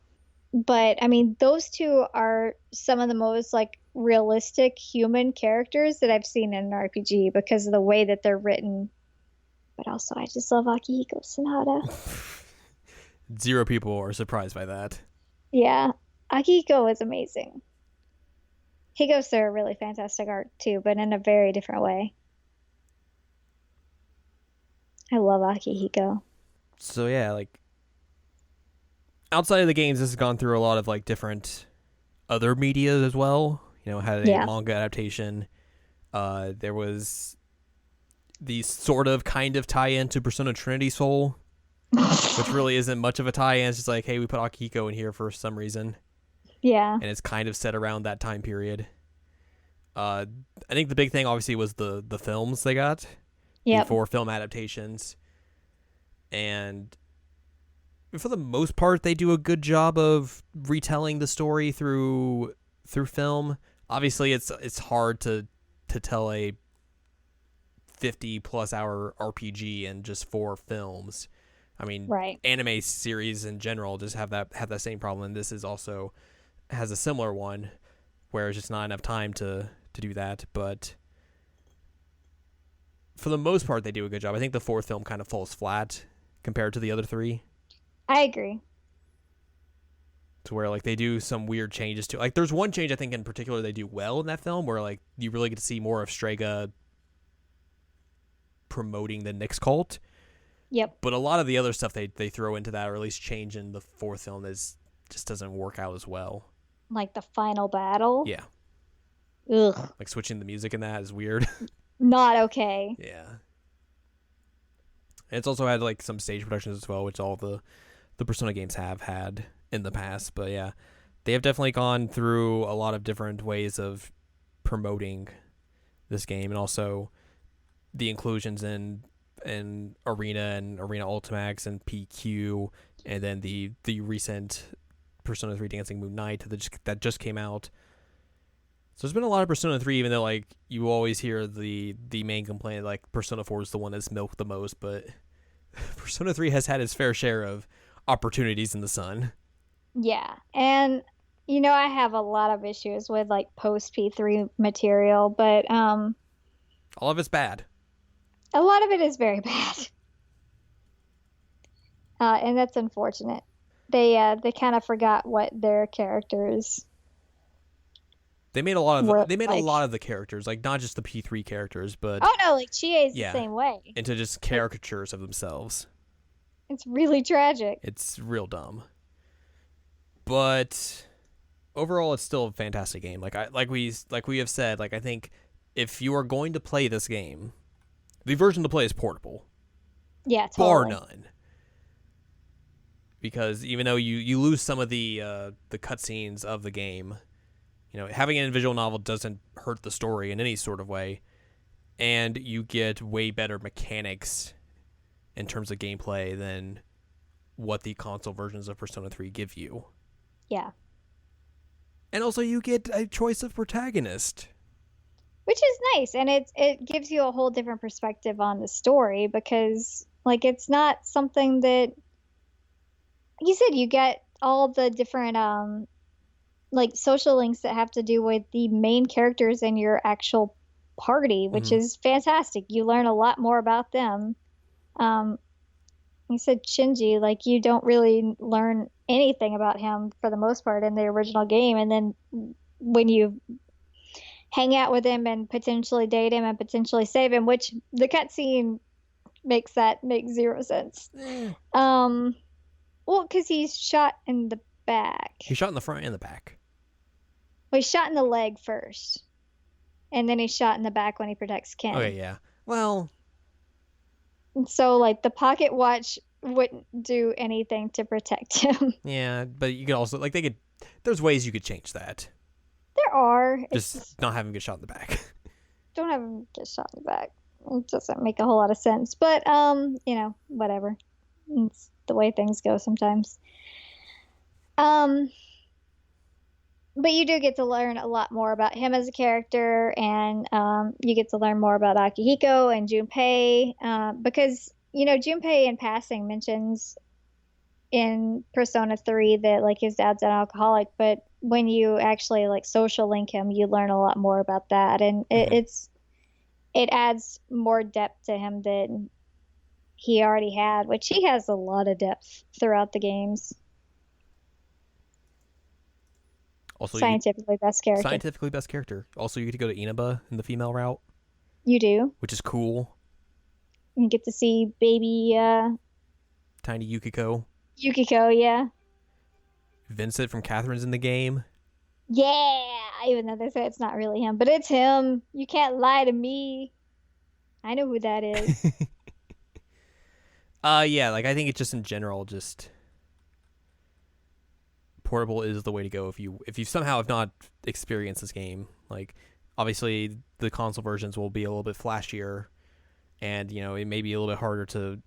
But, I mean, those two are some of the most, like, realistic human characters that I've seen in an RPG because of the way that they're written. But also, I just love Akihiko Sanada. Zero people are surprised by that. Yeah, Akihiko is amazing. He goes through a really fantastic art too, but in a very different way. I love Akihiko. So yeah, like outside of the games, this has gone through a lot of like different other media as well. You know, had a manga adaptation. There was the sort of kind of tie-in to Persona Trinity Soul, which really isn't much of a tie-in. It's just like, hey, we put Akihiko in here for some reason. Yeah. And it's kind of set around that time period. I think the big thing, obviously, was the films they got. Yeah. 4 film adaptations. And for the most part, they do a good job of retelling the story through film. Obviously, it's hard to tell a 50-plus hour RPG in just 4 films. I mean, right. Anime series in general just have that same problem, and this is also has a similar one where it's just not enough time to do that. But for the most part, they do a good job. I think the 4th film kind of falls flat compared to the other 3. I agree. To where like they do some weird changes to, like, there's one change I think in particular they do well in that film where like you really get to see more of Strega promoting the Nyx cult. Yep. But a lot of the other stuff they throw into that, or at least change in the 4th film, just doesn't work out as well. Like the final battle? Yeah. Ugh. Like switching the music in that is weird. Not okay. Yeah. And it's also had like some stage productions as well, which all the Persona games have had in the past. But yeah, they have definitely gone through a lot of different ways of promoting this game, and also the inclusions in Arena and Arena Ultimax and PQ, and then the recent Persona 3 Dancing Moon Night that just came out. So there's been a lot of Persona 3, even though like you always hear the main complaint like Persona 4 is the one that's milked the most, but Persona 3 has had its fair share of opportunities in the sun. Yeah. And you know, I have a lot of issues with like post P3 material, but all of it's bad. A lot of it is very bad. And that's unfortunate. They kind of forgot what their characters. They made a lot of like, a lot of the characters, like not just the P3 characters, but oh no, like Chie is the same way. Into just caricatures of themselves. It's really tragic. It's real dumb. But overall, it's still a fantastic game. Like we have said, like I think if you are going to play this game, the version to play is portable. Yeah, totally. Bar none. Because even though you lose some of the cutscenes of the game, you know, having an individual novel doesn't hurt the story in any sort of way, and you get way better mechanics in terms of gameplay than what the console versions of Persona 3 give you. Yeah. And also you get a choice of protagonist. Which is nice, and it gives you a whole different perspective on the story because like it's not something that you said you get all the different like social links that have to do with the main characters in your actual party, which Hmm. is fantastic. You learn a lot more about them. Um, you said Shinji, like you don't really learn anything about him for the most part in the original game, and then when you hang out with him and potentially date him and potentially save him, which the cutscene makes zero sense. Eh. Um, well, because he's shot in the back. He's shot in the front and the back. Well, he's shot in the leg first, and then he's shot in the back when he protects Okay, Ken. yeah. Well, And so, like, the pocket watch wouldn't do anything to protect him. yeah, but you could also like they could. There's ways you could change that. There are. It's Just just not having him get shot in the back. don't have him get shot in the back. It doesn't make a whole lot of sense. But whatever. It's the way things go sometimes. Um, but you do get to learn a lot more about him as a character, and you get to learn more about Akihiko and Junpei, because Junpei in passing mentions in Persona 3 that like his dad's an alcoholic, but when you actually like social link him, you learn a lot more about that, and Hmm. it adds more depth to him than he already had, which he has a lot of depth throughout the games. Also, you get Scientifically best character. scientifically best character. Also, you get to go to Inaba in the female route, You do. which is cool. You get to see baby Tiny Yukiko. Yukiko, yeah. Vincent from Catherine's in the game. Yeah, even though they say it's not really him, but it's him. You can't lie to me. I know who that is. Yeah, like I think it's just in general, just portable is the way to go if you somehow have not experienced this game. Like obviously the console versions will be a little bit flashier, and it may be a little bit harder to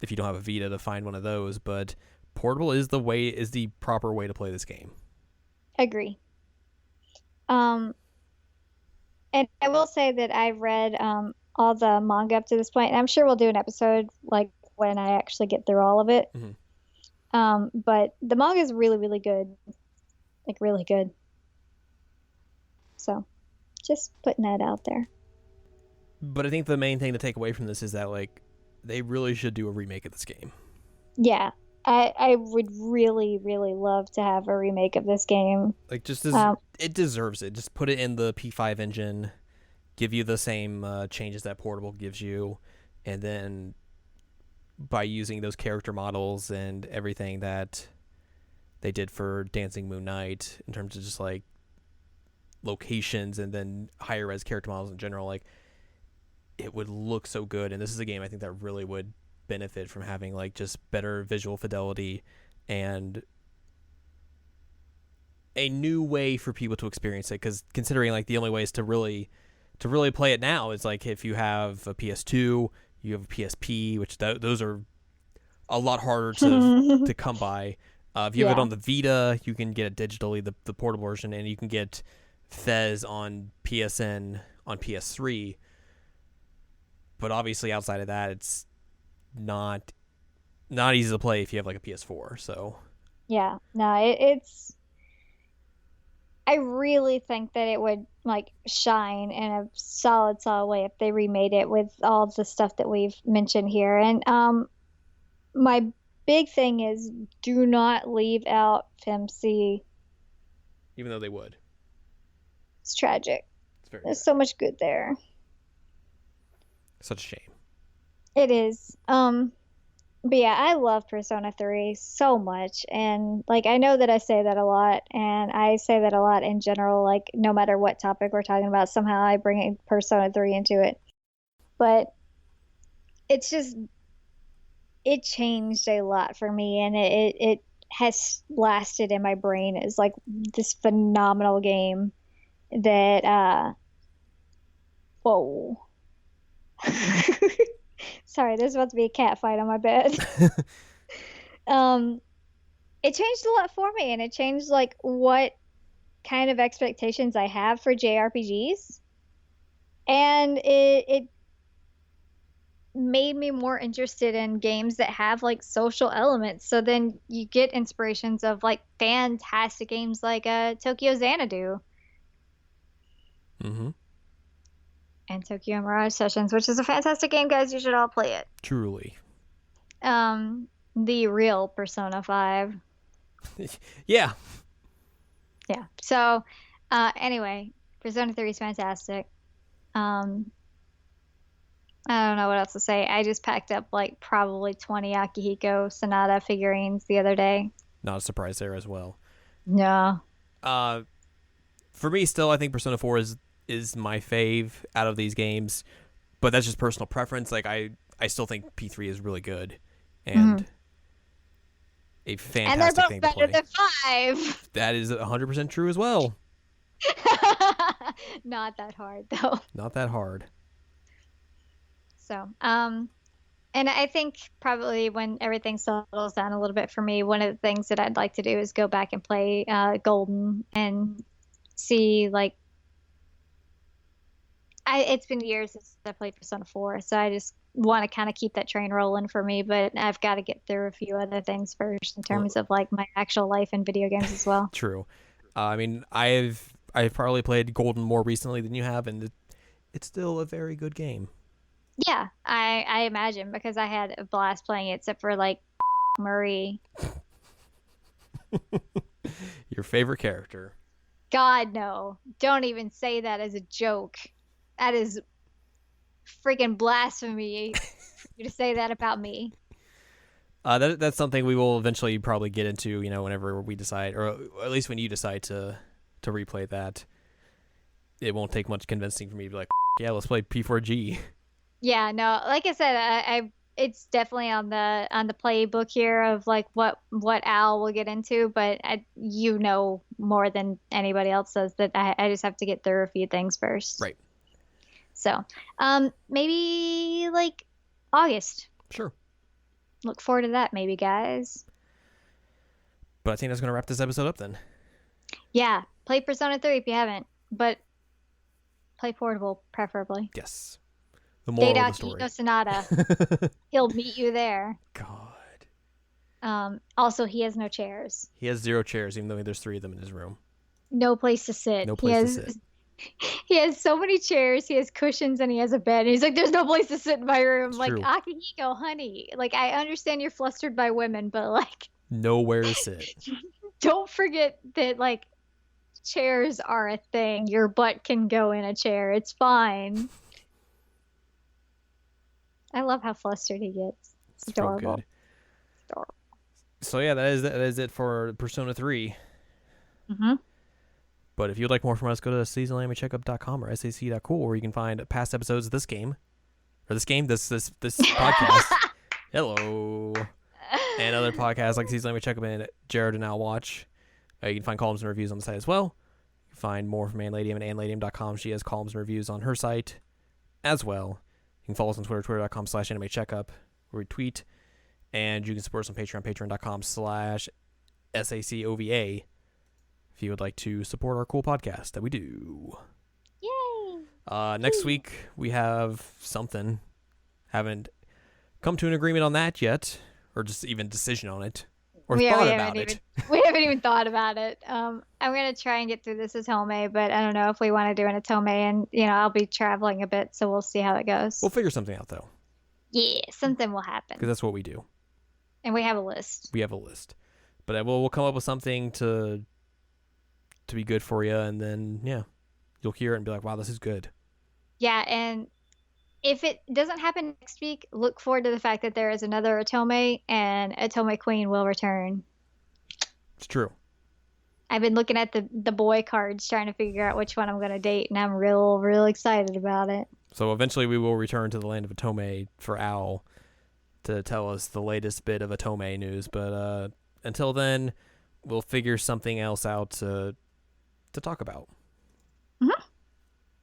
if you don't have a Vita to find one of those, but portable is the proper way to play this game. Agree. Um, and I will say that I've read all the manga up to this point, and I'm sure we'll do an episode like when I actually get through all of it. Mm-hmm. But the manga is really, really good, like really good. So, just putting that out there. But I think the main thing to take away from this is that like they really should do a remake of this game. Yeah, I would really, really love to have a remake of this game. Like Um, it deserves it. Just put it in the P5 engine, give you the same changes that portable gives you, and then by using those character models and everything that they did for Dancing Moon Knight in terms of just like locations and then higher res character models in general, like it would look so good. And this is a game I think that really would benefit from having like just better visual fidelity and a new way for people to experience it. Because considering like the only ways to really play it now is like if you have a PS2, you have a PSP, which those are a lot harder to come by. If you have it yeah, on the Vita, you can get it digitally, the portable version, and you can get Fez on PSN on PS3. But obviously, outside of that, it's not easy to play if you have like a PS4. So yeah. No, it's. I really think that it would like shine in a solid, solid way if they remade it with all the stuff that we've mentioned here. And my big thing is do not leave out FemC. even though they would, It's tragic. it's very There's tragic. so much good there. Such a shame. It is. But yeah, I love Persona 3 so much. And like I know that I say that a lot, and I say that a lot in general, like no matter what topic we're talking about, somehow I bring Persona 3 into it. But it's just it changed a lot for me, and it has lasted in my brain as like this phenomenal game that whoa. Sorry, there's about to be a cat fight on my bed. Um, it changed a lot for me, and it changed like what kind of expectations I have for JRPGs. And it made me more interested in games that have like social elements. So then you get inspirations of like fantastic games like Tokyo Xanadu Mm-hmm. and Tokyo Mirage Sessions, which is a fantastic game, guys. You should all play it. Truly. The real Persona 5. Yeah. Yeah. So, anyway, Persona 3 is fantastic. Um, I don't know what else to say. I just packed up like probably 20 Akihiko Sonata figurines the other day. Not a surprise there as well. No. Uh, for me, still, I think Persona 4 is my fave out of these games, but that's just personal preference. Like I still think P3 is really good and a And they're fantastic both thing to better play. than 5. That is 100% true as well. Not that hard though. Not that hard. So, and I think probably when everything settles down a little bit for me, one of the things that I'd like to do is go back and play Golden and see like it's been years since I played Persona 4, so I just want to kind of keep that train rolling for me, but I've got to get through a few other things first in terms of like my actual life in video games as well. True. I mean, I've probably played Golden more recently than you have, and it's still a very good game. Yeah, I imagine because I had a blast playing it, except for like Marie. Your favorite character. God, no. Don't even say that as a joke. That is freaking blasphemy for you to say that about me. That's something we will eventually probably get into, whenever we decide, or at least when you decide to replay that. It won't take much convincing for me to be like, yeah, let's play P4G. Yeah, no, like I said, I it's definitely on the playbook here of like what Al will get into, but you know more than anybody else does that I just have to get through a few things first. Right. So, maybe like August. Sure. Look forward to that, maybe, guys. But I think that's going to wrap this episode up then. Yeah, play Persona 3 if you haven't, but play portable, preferably. Yes. The moral Data of the story. Akihiko Sonata. He'll meet you there. God. Also, he has no chairs. He has 0 chairs, even though there's 3 of them in his room. No place to sit. No place to sit. He has so many chairs, he has cushions, and he has a bed. And he's like, there's no place to sit in my room. It's like, true. Akihiko, honey. Like, I understand you're flustered by women, but like, nowhere to sit. Don't forget that like chairs are a thing. Your butt can go in a chair. It's fine. I love how flustered he gets. It's adorable. Good. Adorable. So yeah, that is it for Persona 3. Mm-hmm. But if you'd like more from us, go to seasonalanimecheckup.com or sac.cool, where you can find past episodes of this podcast. Hello. And other podcasts like Seasonal Anime Checkup and Jared and Al Watch. You can find columns and reviews on the site as well. You can find more from Anladium at anladium.com. She has columns and reviews on her site as well. You can follow us on Twitter, twitter.com/animecheckup, where we tweet. And you can support us on Patreon, patreon.com/SACOVA, if you would like to support our cool podcast that we do. Yay! Next week, we have something. Haven't come to an agreement on that yet, or just even decision on it, or thought about it. We haven't even thought about it. I'm going to try and get through this Atome, but I don't know if we want to do an Atome, and, I'll be traveling a bit, so we'll see how it goes. We'll figure something out, though. Yeah, something will happen. Because that's what we do. And we have a list. But we'll come up with something to be good for you, and then, yeah, you'll hear it and be like, wow, this is good. Yeah, and if it doesn't happen next week, look forward to the fact that there is another Atome, and Atome Queen will return. It's true. I've been looking at the boy cards, trying to figure out which one I'm going to date, and I'm real excited about it. So eventually we will return to the land of Atome for Owl to tell us the latest bit of Atome news. But until then, we'll figure something else out to talk about.